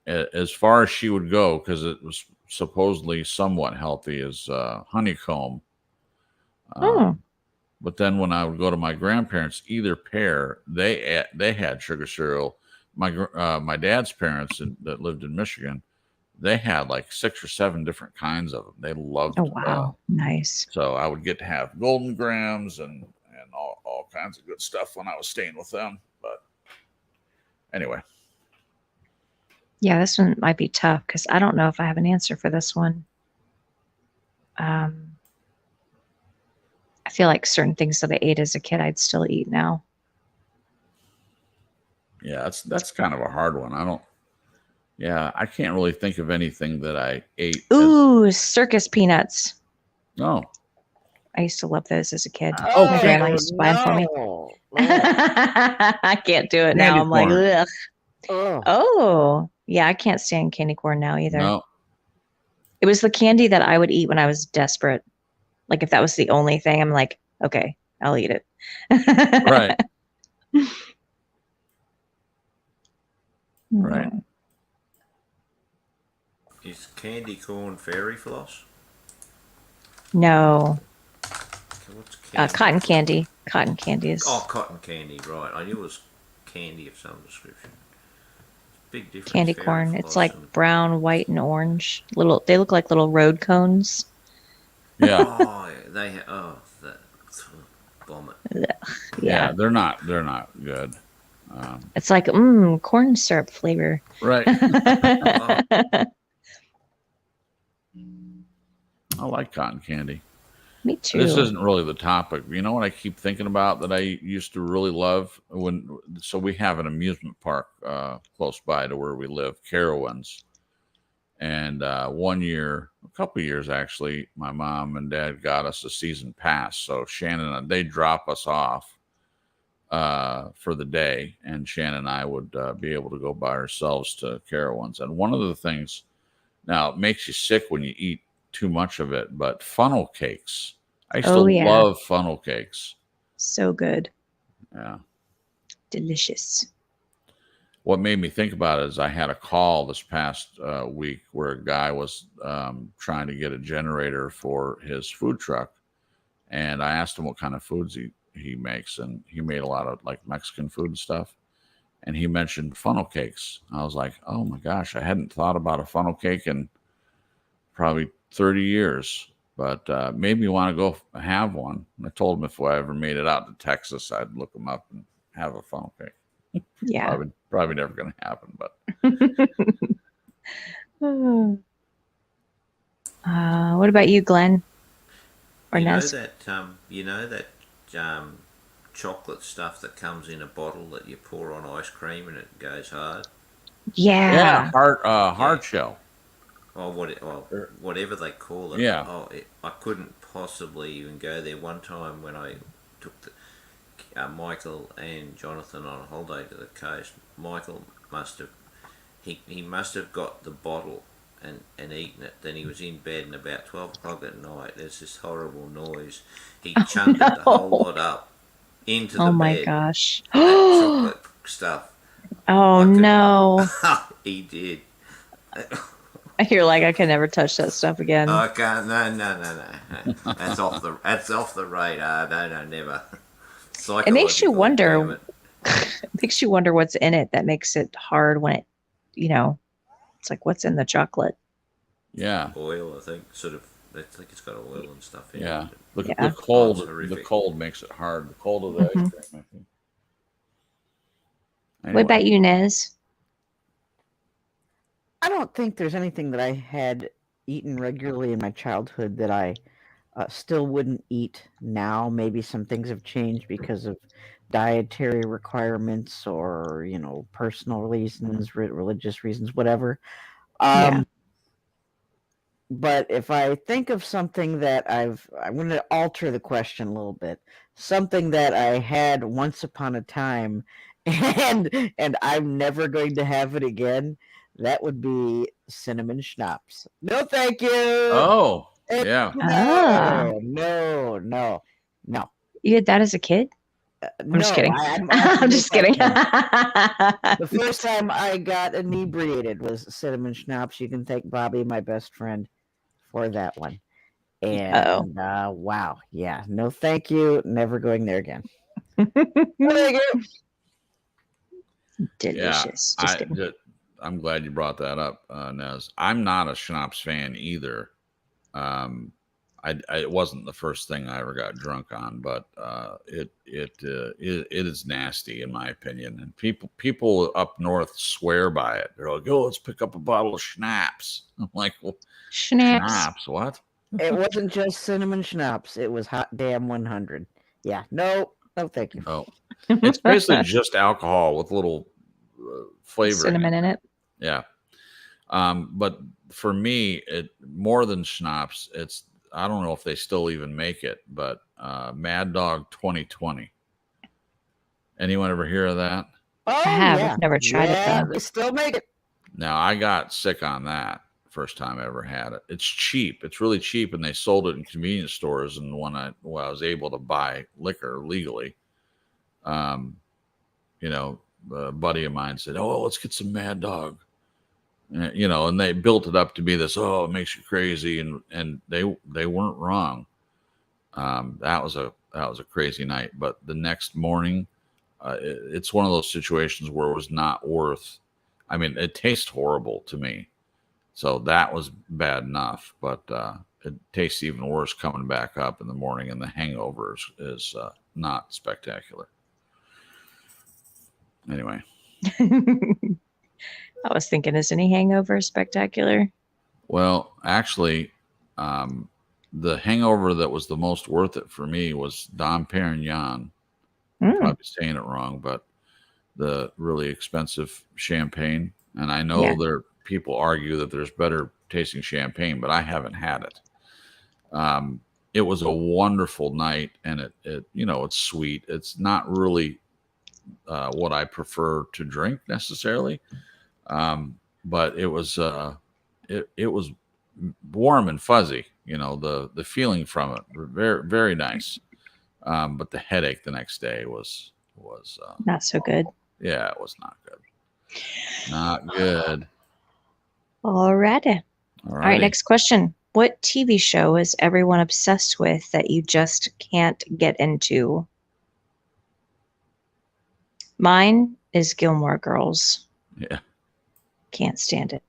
As far as she would go, because it was supposedly somewhat healthy, is honeycomb. Oh. But then when I would go to my grandparents, either pair, they had sugar cereal. My dad's parents that lived in Michigan, they had like 6 or 7 different kinds of them. They loved. Oh, wow. Nice. So I would get to have Golden Grams and all kinds of good stuff when I was staying with them. But anyway, Yeah, this one might be tough because I don't know if I have an answer for this one. I feel like certain things that I ate as a kid, I'd still eat now. yeah, that's kind of a hard one. I can't really think of anything that I ate. Ooh, circus peanuts. No. I used to love those as a kid. Oh, My grandma used to buy them for me. no. I can't do it now. Candy I'm like, corn. ugh. Oh. Oh, yeah, I can't stand candy corn now either. No. It was the candy that I would eat when I was desperate. Like if that was the only thing, I'm like, okay, I'll eat it. Right. Right. Is candy corn fairy floss? No. Okay, what's candy? Cotton candy. Cotton candy is Oh, cotton candy, right. I knew it was candy of some description. Big difference. candy fairy corn. It's floss like and- brown, white, and orange. They look like little road cones. Yeah. Oh, they. That vomit. Yeah. They're not good. It's like corn syrup flavor. Right. Oh, I like cotton candy. Me too. This isn't really the topic. You know what I keep thinking about that I used to really love so we have an amusement park close by to where we live, Carowinds. And one year, a couple years actually, my mom and dad got us a season pass. So Shannon and they drop us off for the day, and Shannon and I would be able to go by ourselves to Carowinds. And one of the things, now it makes you sick when you eat too much of it, but funnel cakes. I used to love funnel cakes. So good. Yeah. Delicious. What made me think about it is I had a call this past week where a guy was trying to get a generator for his food truck. And I asked him what kind of foods he makes. And he made a lot of like Mexican food and stuff. And he mentioned funnel cakes. I was like, oh my gosh, I hadn't thought about a funnel cake in probably 30 years. But made me want to go have one. And I told him if I ever made it out to Texas, I'd look them up and have a funnel cake. Yeah. Probably never going to happen, but what about you, Glenn? Or you know Nez? that chocolate stuff that comes in a bottle that you pour on ice cream and it goes hard. Yeah. hard shell. Or whatever they call it. Yeah. I couldn't possibly even go there. One time when I took Michael and Jonathan on a holiday to the coast, Michael must have got the bottle and eaten it. Then he was in bed, and about 12 o'clock at night, there's this horrible noise. He chunted the whole lot up into the bed. Oh my gosh. That chocolate stuff. Oh no. He did. You're like, I can never touch that stuff again. I can't. No. That's off the radar. No, never. It makes you Psychologically, damn wonder. it. It makes you wonder what's in it that makes it hard when it, it's like what's in the chocolate. Yeah. Oil, I think. I think it's got oil and stuff in Yeah. it. The Yeah. cold Oh, it's the horrific. cold makes it hard. The cold of the ice Mhm. cream, I think. What Anyway, about you, Nez? I don't think there's anything that I had eaten regularly in my childhood that I still wouldn't eat now. Maybe some things have changed because of dietary requirements or personal reasons, religious reasons, whatever. Yeah. But if I think of something that I'm going to alter the question a little bit. Something that I had once upon a time, and I'm never going to have it again. That would be cinnamon schnapps. No, thank you. oh, Eh, yeah. Ah, no. you had that as a kid? I'm just No, kidding. I have to I'm make just that kidding. clear. The first time I got inebriated was cinnamon schnapps. You can thank Bobby, my best friend, for that one. Oh. And wow, yeah, no, thank you. Never going there again. Thank you. Delicious. Yeah. Just kidding. I'm glad you brought that up, Nez. I'm not a schnapps fan either. It wasn't the first thing I ever got drunk on, but it is nasty in my opinion. And people up north swear by it. They're like, "Oh, let's pick up a bottle of schnapps." I'm like, "Well, Schnapps. schnapps? What?" It wasn't just cinnamon schnapps. It was hot damn 100. Yeah, no, thank you. Oh, it's basically just alcohol with little flavoring. Cinnamon in it. Yeah. But for me, it more than schnapps. I don't know if they still even make it, but Mad Dog 2020. Anyone ever hear of that? Oh I have. yeah, I've never tried it yeah, though. they still make it. Now I got sick on that first time I ever had it. It's cheap. It's really cheap, and they sold it in convenience stores. And when I was able to buy liquor legally, um, a buddy of mine said, "Oh, let's get some Mad Dog." And they built it up to be this. Oh, it makes you crazy, and they weren't wrong. That was a crazy night. But the next morning, it's one of those situations where it was not worth. I mean, it tastes horrible to me, so that was bad enough. But it tastes even worse coming back up in the morning, and the hangover is not spectacular. Anyway. I was thinking, is any hangover spectacular? Well, actually, the hangover that was the most worth it for me was Dom Perignon. I'm probably saying it wrong, but the really expensive champagne. And I know Yeah. people argue that there's better tasting champagne, but I haven't had it. It was a wonderful night, and it's sweet. It's not really what I prefer to drink necessarily, but it was warm and fuzzy. The feeling from it, very very nice. But the headache the next day was Not so good. yeah, it was not good. Not good. Alrighty. All All right, right. next question. What TV show is everyone obsessed with that you just can't get into? Mine is Gilmore Girls. Yeah. Can't stand it.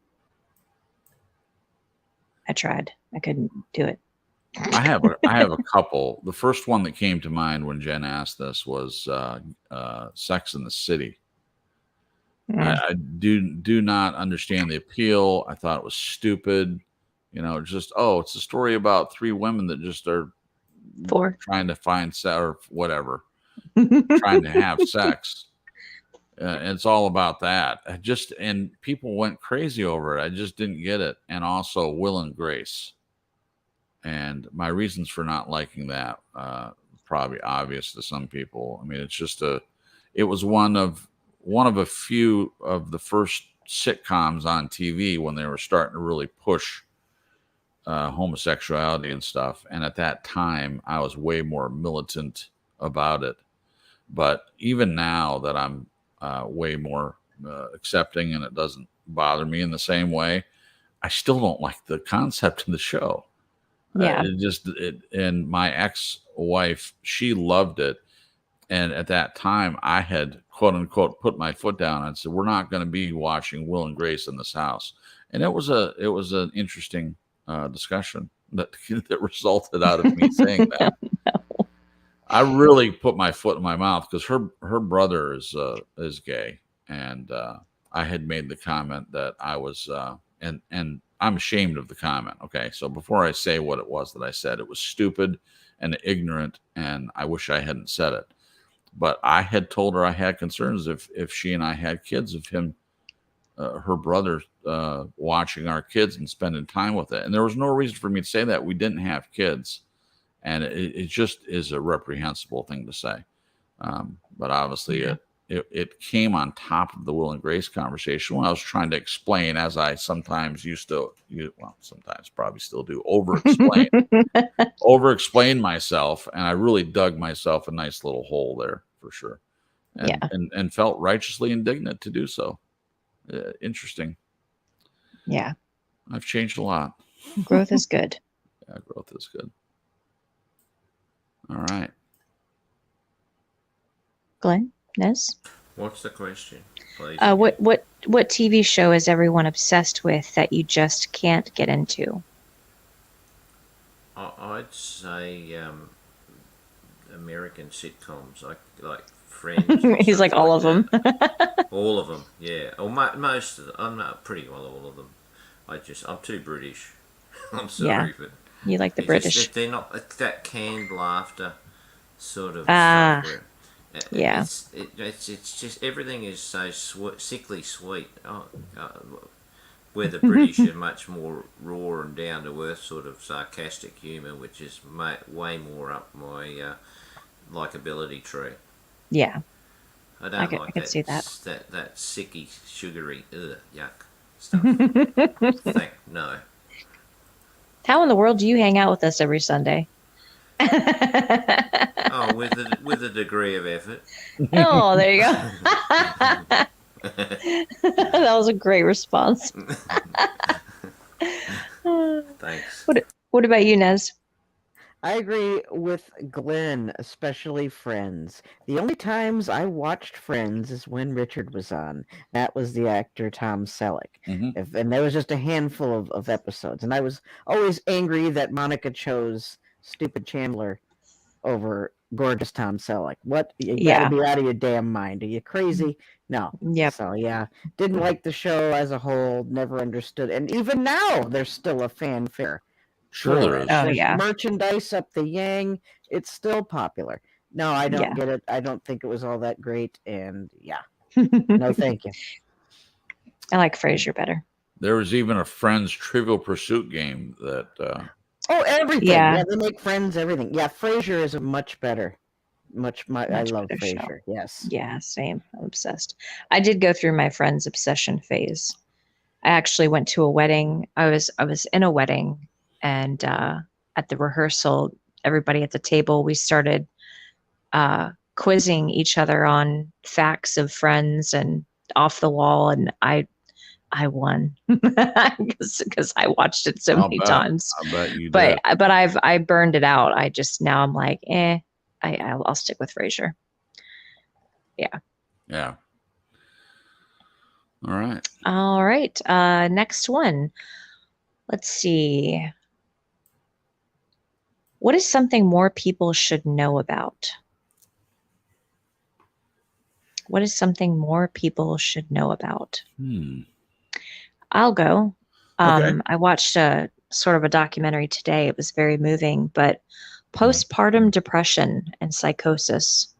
I tried. I couldn't do it. I have a couple. The first one that came to mind when Jen asked this was Sex in the City. I do not understand the appeal. I thought it was stupid. It's a story about three women that just are 4. trying to find sex or whatever, trying to have sex. It's all about that. And people went crazy over it. I just didn't get it. And also Will and Grace. And my reasons for not liking that probably obvious to some people. I mean, it was one of a few of the first sitcoms on TV when they were starting to really push homosexuality and stuff. And at that time, I was way more militant about it. But even now that I'm way more accepting and it doesn't bother me in the same way, I still don't like the concept of the show. Yeah. And my ex-wife, she loved it. And at that time, I had quote unquote put my foot down and said, "We're not going to be watching Will and Grace in this house." And it was an interesting discussion that that resulted out of me saying that. I really put my foot in my mouth because her brother is gay, and I had made the comment that I was and I'm ashamed of the comment. Okay, so before I say what it was that I said, it was stupid and ignorant, and I wish I hadn't said it. But I had told her I had concerns if she and I had kids, of him, her brother, watching our kids and spending time with it. And there was no reason for me to say that. We didn't have kids, and it just is a reprehensible thing to say. But obviously, Yeah. it came on top of the Will and Grace conversation when I was trying to explain, as I sometimes used to, sometimes probably still do, over explain myself, and I really dug myself a nice little hole there for sure, and Yeah. and felt righteously indignant to do so. Interesting. Yeah. I've changed a lot. Growth is good. Yeah, growth is good. All right. Glenn, Nez? What's the question, please? What TV show is everyone obsessed with that you just can't get into? I'd say American sitcoms, like Friends. and He's stuff like all of them. that. All of them, yeah. Or most of them. I'm not pretty well all of them. I'm too British. I'm sorry, but You like the it's British. just, they're not, it's that canned laughter sort of Ah, stuff where yeah. it's just everything is so sickly sweet. Where the British are much more raw and down to earth sort of sarcastic humour, which is way more up my likability tree. Yeah. I don't I like could see that. that sicky, sugary, yuck stuff. No. How in the world do you hang out with us every Sunday? Oh, with a degree of effort. Oh, there you go. That was a great response. Thanks. What about you, Nez? I agree with Glenn, especially Friends. The only times I watched Friends is when Richard was on. That was the actor Tom Selleck. Mm-hmm. And there was just a handful of episodes. And I was always angry that Monica chose stupid Chandler over gorgeous Tom Selleck. What? You Yeah. gotta be out of your damn mind. Are you crazy? No. Yep. So yeah, didn't like the show as a whole, never understood. And even now, there's still a fanfare. Sure there is. Oh, There's yeah. merchandise up the yang. It's still popular. No, I don't Yeah. get it. I don't think it was all that great. And yeah, no, thank you. I like Frasier better. There was even a Friends Trivial Pursuit game that. Oh, everything. Yeah. Yeah, they make Friends, everything. Yeah, Frasier is a much better. I love better show. Frasier. Yes. Yeah, same. I'm obsessed. I did go through my friend's obsession phase. I actually went to a wedding. I was in a wedding, and at the rehearsal, everybody at the table, we started quizzing each other on facts of Friends and Off the Wall, and I won because I watched it so many times. I bet you But did. I burned it out. I just now I'm like, I'll stick with Frasier. Yeah. Yeah. All right. All right. Next one. Let's see. What is something more people should know about? What is something more people should know about? I'll go. Okay. I watched a sort of a documentary today. It was very moving, but postpartum depression and psychosis.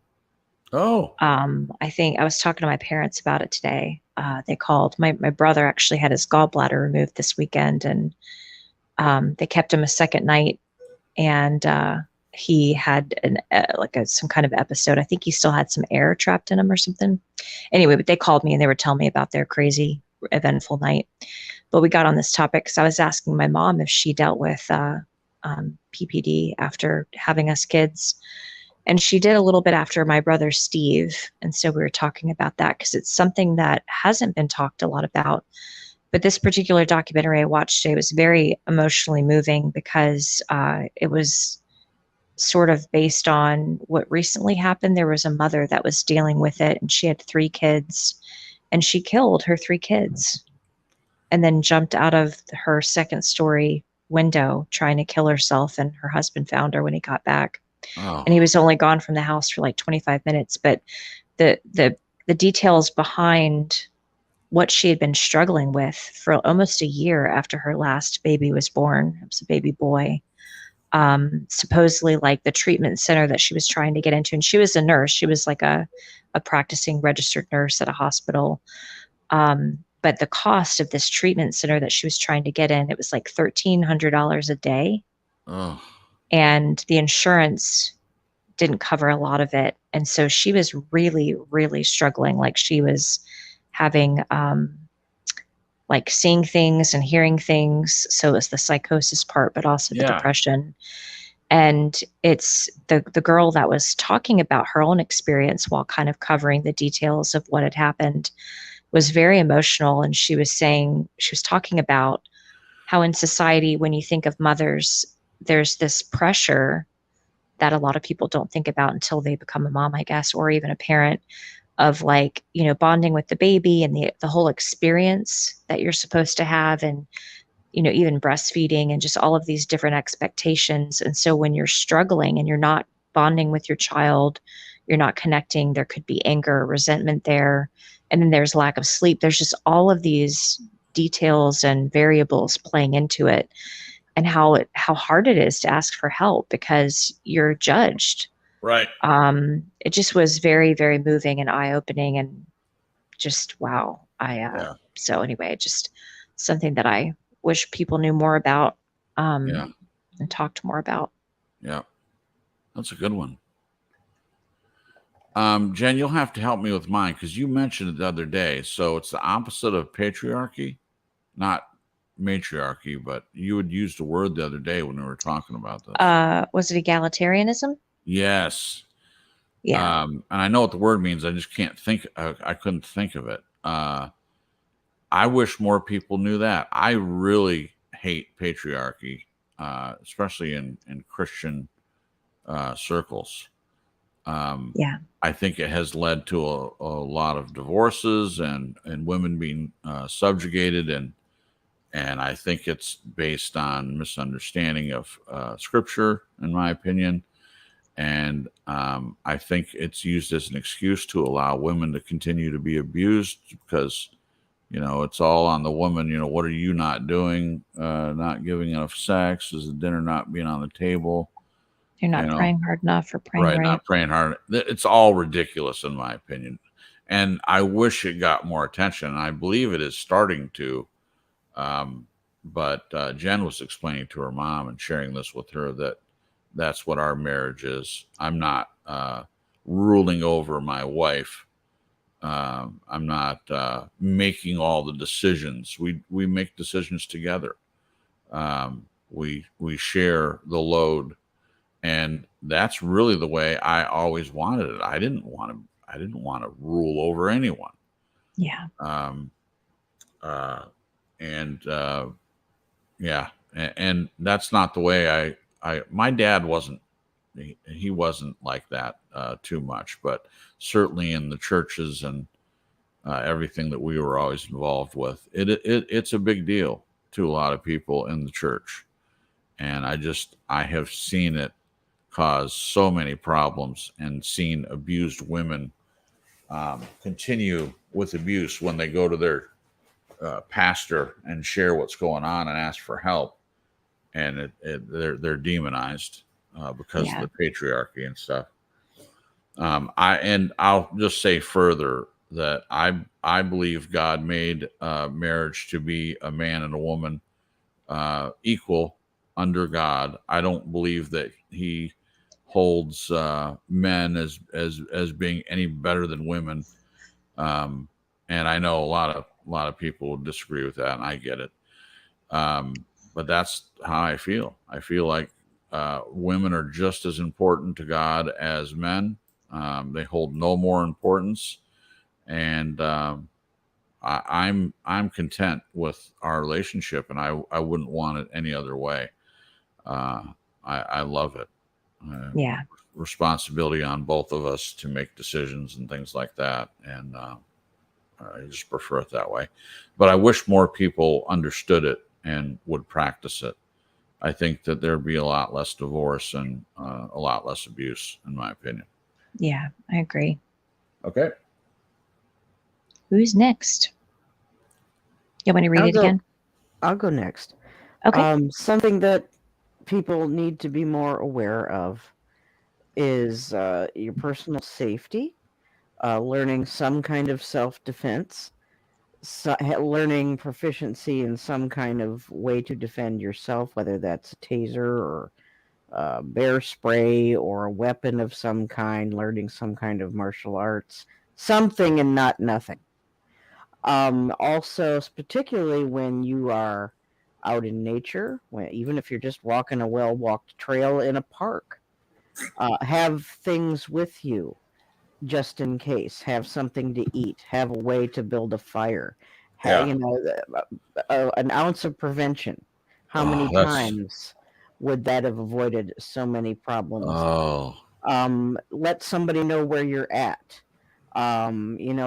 Oh. I think I was talking to my parents about it today. They called. My brother actually had his gallbladder removed this weekend, and they kept him a second night, and he had some kind of episode. I think he still had some air trapped in him or something. Anyway, but they called me and they were telling me about their crazy, eventful night. But we got on this topic because I was asking my mom if she dealt with PPD after having us kids. And she did a little bit after my brother Steve. And so we were talking about that because it's something that hasn't been talked a lot about. But this particular documentary I watched today was very emotionally moving because it was sort of based on what recently happened. There was a mother that was dealing with it, and she had 3 kids, and she killed her 3 kids and then jumped out of her second-story window trying to kill herself, and her husband found her when he got back. Oh, And he was only gone from the house for like 25 minutes, but the the the details behind what she had been struggling with for almost a year after her last baby was born. It was a baby boy. Supposedly, like the treatment center that she was trying to get into, and she was a nurse. She was like a practicing registered nurse at a hospital. But the cost of this treatment center that she was trying to get in, it was like $1,300 a day, oh, and the insurance didn't cover a lot of it. And so she was really, really struggling. Like she was having like seeing things and hearing things. So it was the psychosis part, but also the yeah. depression. And it's the girl that was talking about her own experience while kind of covering the details of what had happened was very emotional. And she was saying, she was talking about how in society, when you think of mothers, there's this pressure that a lot of people don't think about until they become a mom, I guess, or even a parent, of like, you know, bonding with the baby and the whole experience that you're supposed to have, and, you know, even breastfeeding and just all of these different expectations. And so when you're struggling and you're not bonding with your child, you're not connecting, there could be anger, resentment there. And then there's lack of sleep. There's just all of these details and variables playing into it, and how hard it is to ask for help because you're judged. Right. It just was very, very moving and eye-opening, and just wow. Yeah. So anyway, just something that I wish people knew more about, Yeah. and talked more about. Yeah. That's a good one. Jen, you'll have to help me with mine because you mentioned it the other day. So it's the opposite of patriarchy, not matriarchy, but you had used the word the other day when we were talking about this. Was it egalitarianism? Yes. Yeah. And I know what the word means. I just can't think. I couldn't think of it. I wish more people knew that. I really hate patriarchy, especially in Christian circles. Yeah. I think it has led to a lot of divorces and women being subjugated, and I think it's based on misunderstanding of scripture, in my opinion. And I think it's used as an excuse to allow women to continue to be abused because, you know, it's all on the woman. You know, what are you not doing? Not giving enough sex? Is the dinner not being on the table? You're You not know, praying hard enough or praying right? right. Not praying hard. It's all ridiculous, in my opinion. And I wish it got more attention. And I believe it is starting to. But Jen was explaining to her mom and sharing this with her that that's what our marriage is. I'm not ruling over my wife. I'm not making all the decisions. We make decisions together. We share the load, and that's really the way I always wanted it. I didn't want to rule over anyone. Yeah. Um, uh, and yeah, and that's not the way I my dad wasn't he wasn't like that too much, but certainly in the churches and everything that we were always involved with, it's a big deal to a lot of people in the church, and I have seen it cause so many problems and seen abused women continue with abuse when they go to their pastor and share what's going on and ask for help, and they're demonized because of Yeah. the patriarchy and stuff. I'll just say further that I believe God made marriage to be a man and a woman equal under God. I don't believe that He holds men as being any better than women. And I know a lot of people would disagree with that, and I get it. But that's how I feel. I feel like women are just as important to God as men. They hold no more importance, and I'm content with our relationship, and I wouldn't want it any other way. Uh, I love it. Yeah. Responsibility on both of us to make decisions and things like that, and I just prefer it that way. But I wish more people understood it and would practice it. I think that there'd be a lot less divorce and a lot less abuse, in my opinion. Yeah, I agree. Okay. Who's next? You want me to read I'll it go. again? I'll go next. Okay. Something that people need to be more aware of is your personal safety, learning some kind of self-defense, learning proficiency in some kind of way to defend yourself, whether that's a taser or bear spray or a weapon of some kind, learning some kind of martial arts, something and not nothing. Also, particularly when you are out in nature, even if you're just walking a well-walked trail in a park, have things with you just in case. Have something to eat. Have a way to build a fire. Yeah. An ounce of prevention. How Oh, many that's. times would that have avoided so many problems? Oh. Let somebody know where you're at.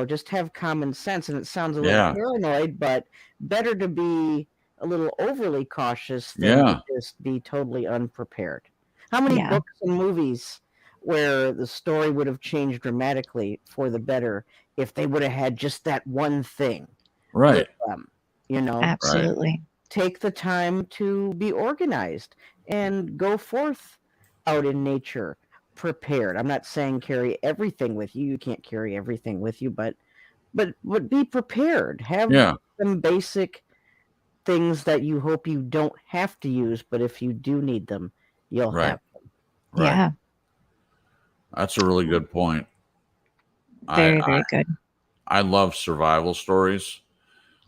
Just have common sense. And it sounds a little Yeah. paranoid, but better to be a little overly cautious than to Yeah. just be totally unprepared. How many Yeah. books and movies where the story would have changed dramatically for the better if they would have had just that one thing with Right. them? You know, Absolutely. take the time to be organized and go forth out in nature prepared. I'm not saying carry everything with you. You can't carry everything with you, but be prepared. Have Yeah. some basic things that you hope you don't have to use, but if you do need them, you'll Right. have them. Right. Yeah. That's a really good point. Very, I very good. I love survival stories,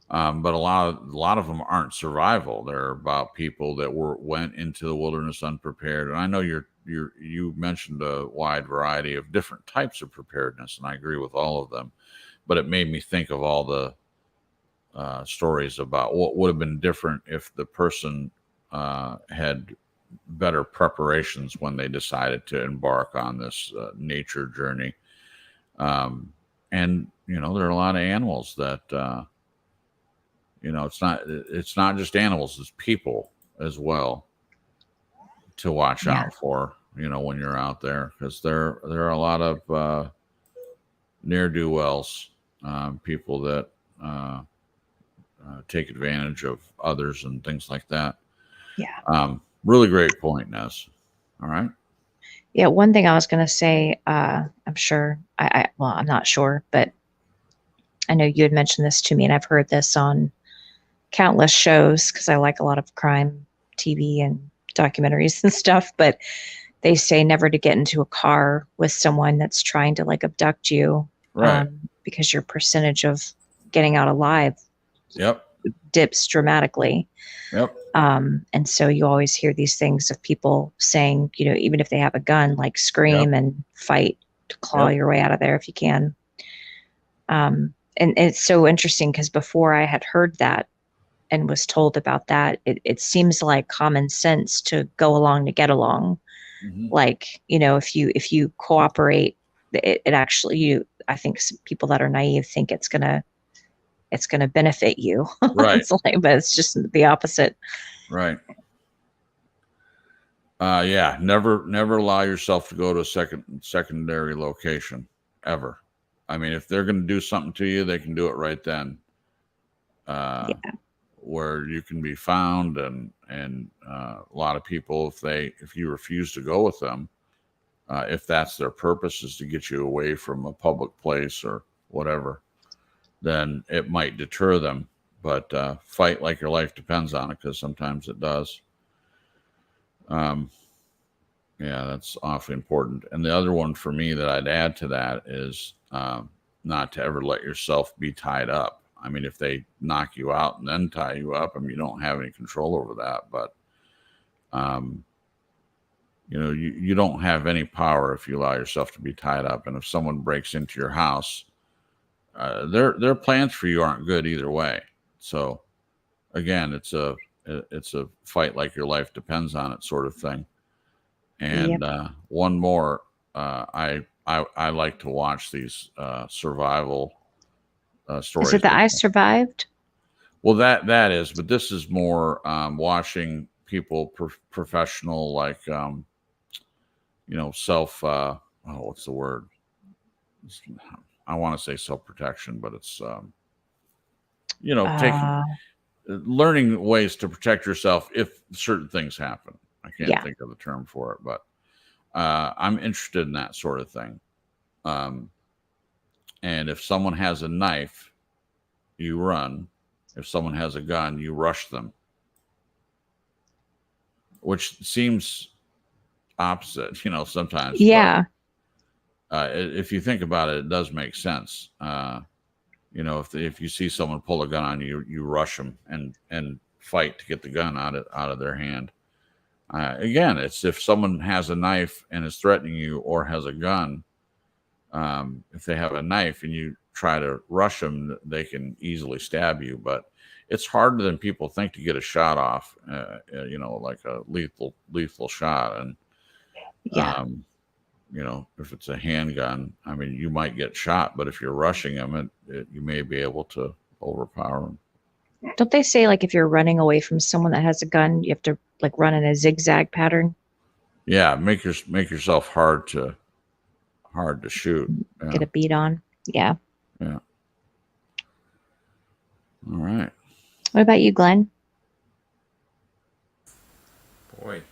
but a lot of them aren't survival. They're about people that went into the wilderness unprepared. And I know you mentioned a wide variety of different types of preparedness, and I agree with all of them. But it made me think of all the stories about what would have been different if the person had better preparations when they decided to embark on this nature journey. And there are a lot of animals that it's not just animals, it's people as well to watch Yeah. out for. When you're out there, because there are a lot of ne'er do wells, people that take advantage of others and things like that. Yeah. Really great point, Ness. All right. Yeah. One thing I was going to say, I'm sure, well, I'm not sure, but I know you had mentioned this to me, and I've heard this on countless shows because I like a lot of crime TV and documentaries and stuff. But they say never to get into a car with someone that's trying to like abduct you, Right. because your percentage of getting out alive Yep. dips dramatically. Yep. And so you always hear these things of people saying, even if they have a gun, like scream and fight to claw Yep. your way out of there if you can. And it's so interesting because before I had heard that and was told about that, it seems like common sense to go along to get along. Mm-hmm. Like, if you cooperate, it actually, I think some people that are naive think it's gonna benefit you. Right. It's like, but it's just the opposite. Right. Yeah. Never allow yourself to go to a secondary location ever. I mean, if they're going to do something to you, they can do it right then. Yeah. Where you can be found, and a lot of people, if you refuse to go with them, if that's their purpose is to get you away from a public place or whatever, then it might deter them. But fight like your life depends on it, because sometimes it does. Yeah, that's awfully important. And the other one for me that I'd add to that is not to ever let yourself be tied up. I mean, if they knock you out and then tie you up, I mean, you don't have any control over that. But you don't have any power if you allow yourself to be tied up. And if someone breaks into your house, their plans for you aren't good either way. So again, it's a fight like your life depends on it sort of thing. And one more, I like to watch these survival stories. Is it the I Survived? Well, that is, but this is more watching people professional, like self. What's the word? I want to say self protection, but it's taking learning ways to protect yourself if certain things happen. I can't think of the term for it, but I'm interested in that sort of thing. And if someone has a knife, you run. If someone has a gun, you rush them, which seems opposite, sometimes. Yeah. But, if you think about it, it does make sense. If you see someone pull a gun on you, you rush them and fight to get the gun out of their hand. Again, it's if someone has a knife and is threatening you or has a gun. If they have a knife and you try to rush them, they can easily stab you. But it's harder than people think to get a shot off. Like a lethal shot. And if it's a handgun, I mean, you might get shot, but if you're rushing them, you may be able to overpower them. Don't they say, like, if you're running away from someone that has a gun, you have to like run in a zigzag pattern? Yeah, make yourself hard to shoot. Yeah. Get a beat on. Yeah. Yeah. All right. What about you, Glenn? Boy,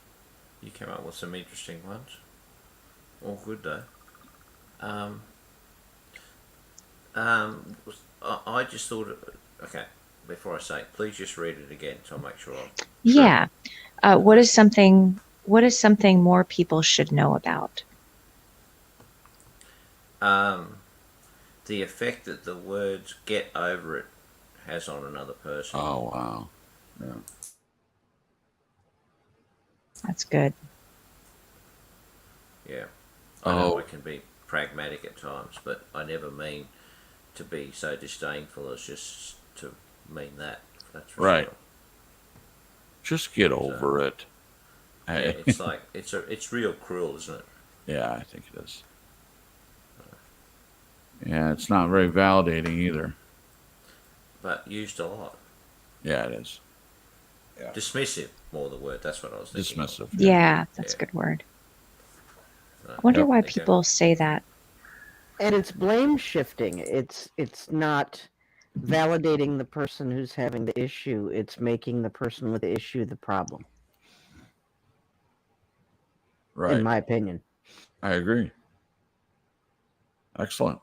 you came up with some interesting ones. All good though. I just thought. Okay, before I say it, please just read it again so I'll make sure. Yeah. What is something more people should know about? The effect that the words "get over it" has on another person. Oh wow. Yeah. That's good. Yeah. I know I can be pragmatic at times, but I never mean to be so disdainful as just to mean that. That's for right. Sure. Just get over it. Yeah, it's like it's real cruel, isn't it? Yeah, I think it is. Yeah, it's not very validating either. But used a lot. Yeah, it is. Yeah. Dismissive, more the word. That's what I was thinking. Dismissive. Yeah, that's a good word. I wonder why people say that. And it's blame shifting. It's not validating the person who's having the issue. It's making the person with the issue the problem. Right. In my opinion. I agree. Excellent.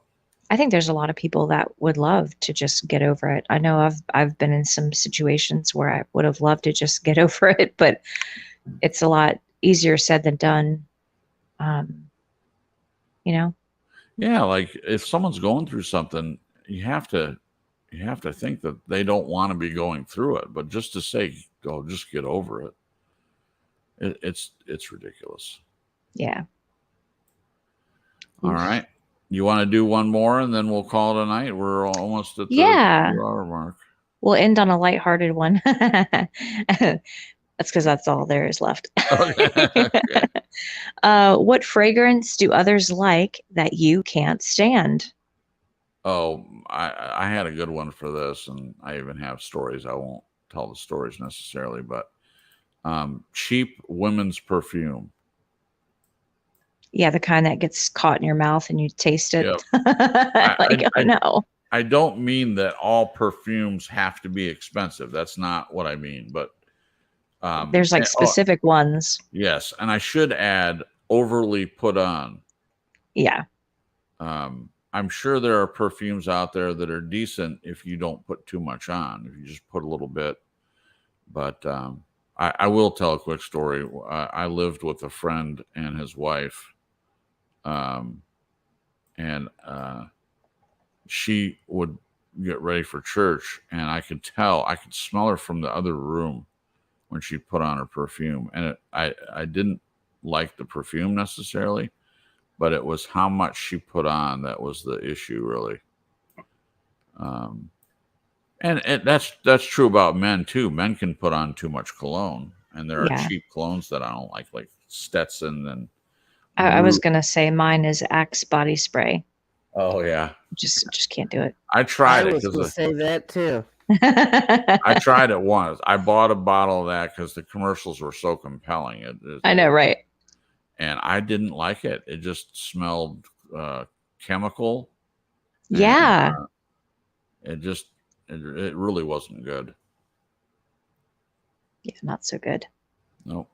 I think there's a lot of people that would love to just get over it. I know I've been in some situations where I would have loved to just get over it, but it's a lot easier said than done. Yeah, like if someone's going through something, you have to think that they don't want to be going through it, but just to say, "Go, just get over it," it's ridiculous. Yeah. All right. You want to do one more and then we'll call it a night? We're almost at the 2-hour mark. We'll end on a lighthearted one. That's because that's all there is left. Okay. What fragrance do others like that you can't stand? Oh, I had a good one for this, and I even have stories. I won't tell the stories necessarily, but cheap women's perfume. Yeah, the kind that gets caught in your mouth and you taste it. Yep. No. I don't mean that all perfumes have to be expensive. That's not what I mean. But there's like specific ones. Yes, and I should add overly put on. Yeah. I'm sure there are perfumes out there that are decent if you don't put too much on. If you just put a little bit. But I will tell a quick story. I lived with a friend and his wife. And she would get ready for church, and I could smell her from the other room when she put on her perfume. And I didn't like the perfume necessarily, but it was how much she put on that was the issue, really. And that's true about men too. Men can put on too much cologne, and there are Yeah. cheap colognes that I don't like Stetson and I was Brute. gonna say mine is Axe body spray. Oh yeah, Just can't do it. I I tried it was going to because say that too. I tried it once. I bought a bottle of that because the commercials were so compelling. I know, right? And I didn't like it. It just smelled chemical. Yeah. And it really wasn't good. Yeah, not so good. Nope.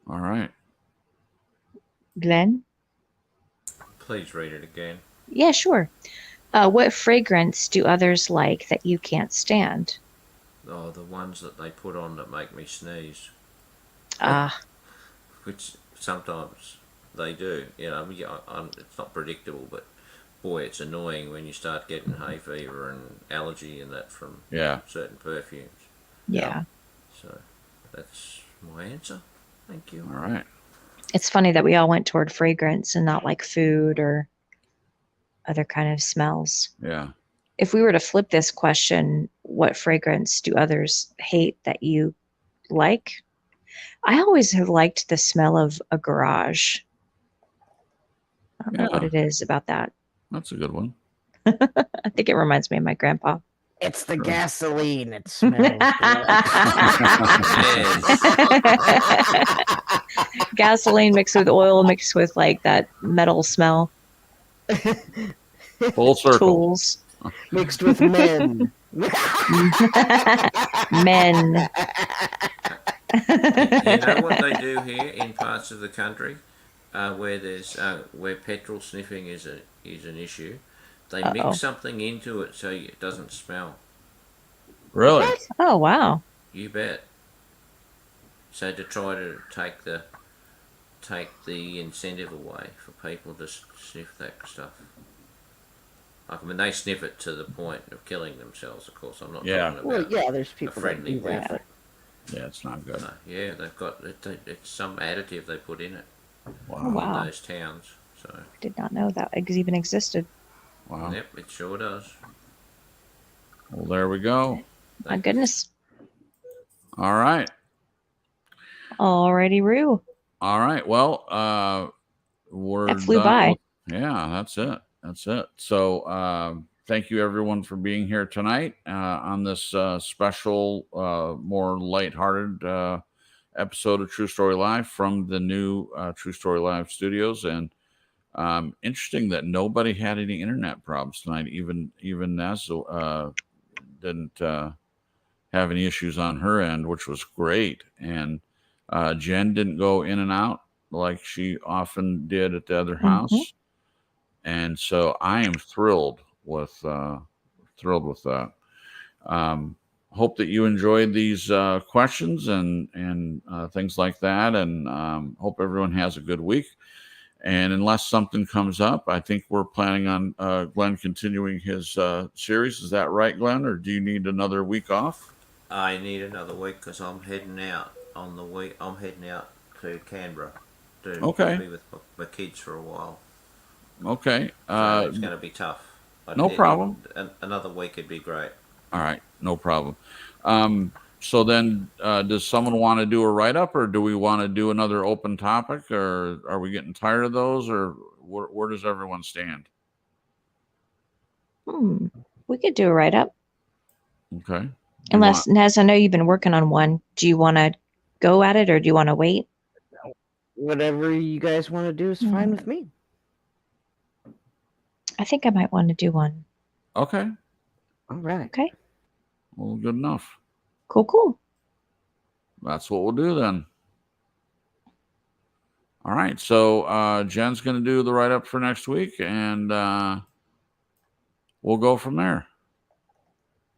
All right. Glenn? Please read it again. Yeah, sure. What fragrance do others like that you can't stand? Oh, the ones that they put on that make me sneeze. Ah, Which sometimes they do. It's not predictable, but boy, it's annoying when you start getting hay fever and allergy and that from Yeah. certain perfumes. yeah. So that's my answer. Thank you. All right. It's funny that we all went toward fragrance and not like food or other kind of smells. Yeah. If we were to flip this question, what fragrance do others hate that you like? I always have liked the smell of a garage. I don't know what Yeah. it is about that. That's a good one. I think it reminds me of my grandpa. It's the Sure. gasoline. It smells Gasoline mixed with oil, mixed with like that metal smell. good. Full circle. Tools. Mixed with men. Men. You know what they do here in parts of the country where there's where petrol sniffing is an issue. They Uh-oh. mix something into it so it doesn't smell. Really? Oh, wow. You bet. So to try to take the incentive away for people to sniff that stuff. I mean, they sniff it to the point of killing themselves. Of course, I'm not Yeah. talking Well, about yeah, there's a people that friendly do that. whiff. Yeah, it's not good. No, yeah, they've got it's some additive they put in it Oh, Wow. wow. in those towns. So I did not know that even existed. Wow. yep, it sure does. Well, there we go. My goodness. All right. Alrighty, Roo. All right. Well, we're That flew done by. yeah, that's it. That's it. So, thank you everyone for being here tonight on this special, more lighthearted episode of True Story Live from the new True Story Live studios. And interesting that nobody had any internet problems tonight. Even Naz didn't have any issues on her end, which was great. And Jen didn't go in and out like she often did at the other house. And so I am thrilled with that. Hope that you enjoyed these questions and things like that, and hope everyone has a good week. And unless something comes up, I think we're planning on Glenn continuing his series. Is that right, Glenn, or do you need another week off? I need another week because I'm heading out on the week. I'm heading out to Canberra to Okay. be with my kids for a while. Okay. So it's going to be tough. No problem. Another week would be great. All right, no problem. So then, does someone want to do a write-up, or do we want to do another open topic, or are we getting tired of those, or where does everyone stand? We could do a write-up. Okay. Unless, Nez, I know you've been working on one. Do you want to go at it, or do you want to wait? Whatever you guys want to do is fine with me. I think I might want to do one. Okay. All right. Okay. Well, good enough. Cool. That's what we'll do then. All right. So Jen's going to do the write-up for next week, and we'll go from there.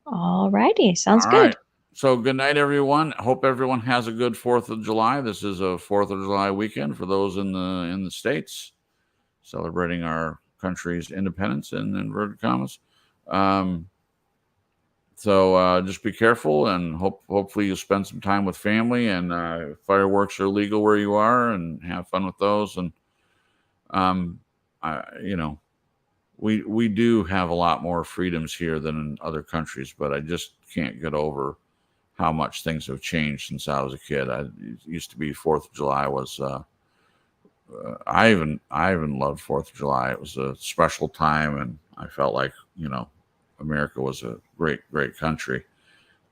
Alrighty. Sounds All good. right. So good night, everyone. Hope everyone has a good 4th of July. This is a 4th of July weekend for those in the States, celebrating our country's independence in inverted commas. So just be careful, and hopefully you'll spend some time with family, and fireworks are legal where you are, and have fun with those. And we do have a lot more freedoms here than in other countries, but I just can't get over how much things have changed since I was a kid. It used to be Fourth of July was. I even loved Fourth of July. It was a special time, and I felt like America was a great country.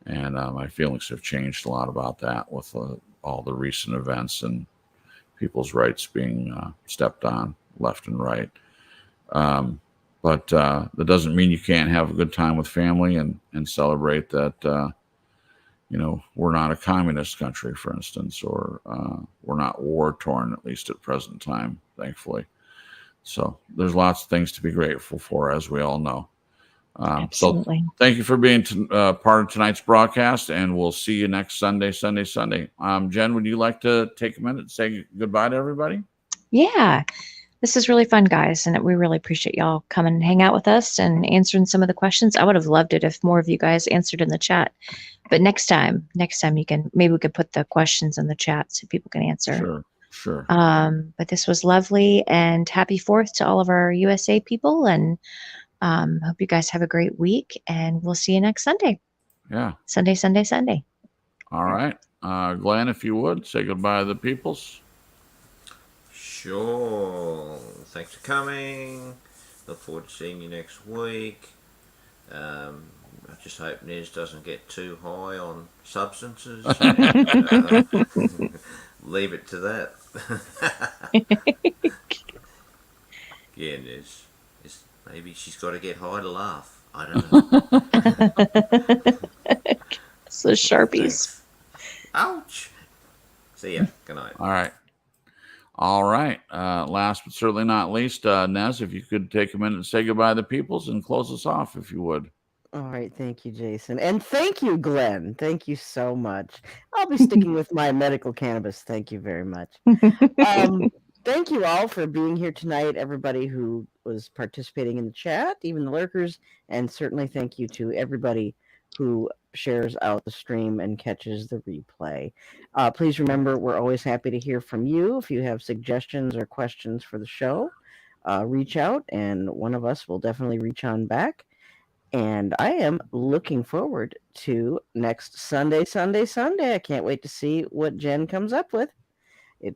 And my feelings have changed a lot about that with all the recent events and people's rights being stepped on left and right. Um, but that doesn't mean you can't have a good time with family and celebrate that. We're not a communist country, for instance, or we're not war torn, at least at present time, thankfully. So there's lots of things to be grateful for, as we all know. So Absolutely. thank you for being part of tonight's broadcast, and we'll see you next Sunday. Jen, would you like to take a minute and say goodbye to everybody? Yeah. This is really fun, guys, and we really appreciate y'all coming and hang out with us and answering some of the questions. I would have loved it if more of you guys answered in the chat. But next time maybe we could put the questions in the chat so people can answer. Sure. But this was lovely, and happy 4th to all of our USA people, and hope you guys have a great week, and we'll see you next Sunday. Yeah. Sunday. All right. Glenn, if you would, say goodbye to the peoples. Sure. Thanks for coming. Look forward to seeing you next week. I just hope Nez doesn't get too high on substances. Leave it to that. Yeah, Nez. Maybe she's got to get high to laugh. I don't know. So Sharpies. Thanks. Ouch. See ya. Good night. All right. Last but certainly not least, Nez, if you could take a minute and say goodbye to the peoples and close us off, if you would. All right, thank you, Jason. And thank you, Glenn. Thank you so much. I'll be sticking with my medical cannabis. Thank you very much. Thank you all for being here tonight, everybody who was participating in the chat, even the lurkers, and certainly thank you to everybody who shares out the stream and catches the replay. Please remember, we're always happy to hear from you. If you have suggestions or questions for the show, reach out, and one of us will definitely reach on back. And I am looking forward to next Sunday. I can't wait to see what Jen comes up with.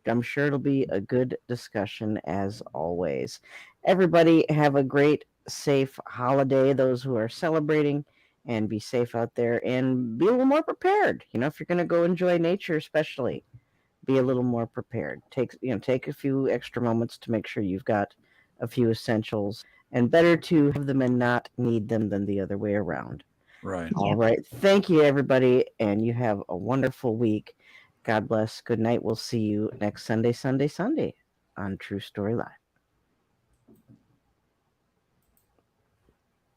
I'm sure it'll be a good discussion as always. Everybody have a great, safe holiday, those who are celebrating, and be safe out there and be a little more prepared. If you're going to go enjoy nature, especially, be a little more prepared. Take a few extra moments to make sure you've got a few essentials, and better to have them and not need them than the other way around. Right. All right. Thank you, everybody, and you have a wonderful week. God bless. Good night. We'll see you next Sunday on True Story Live.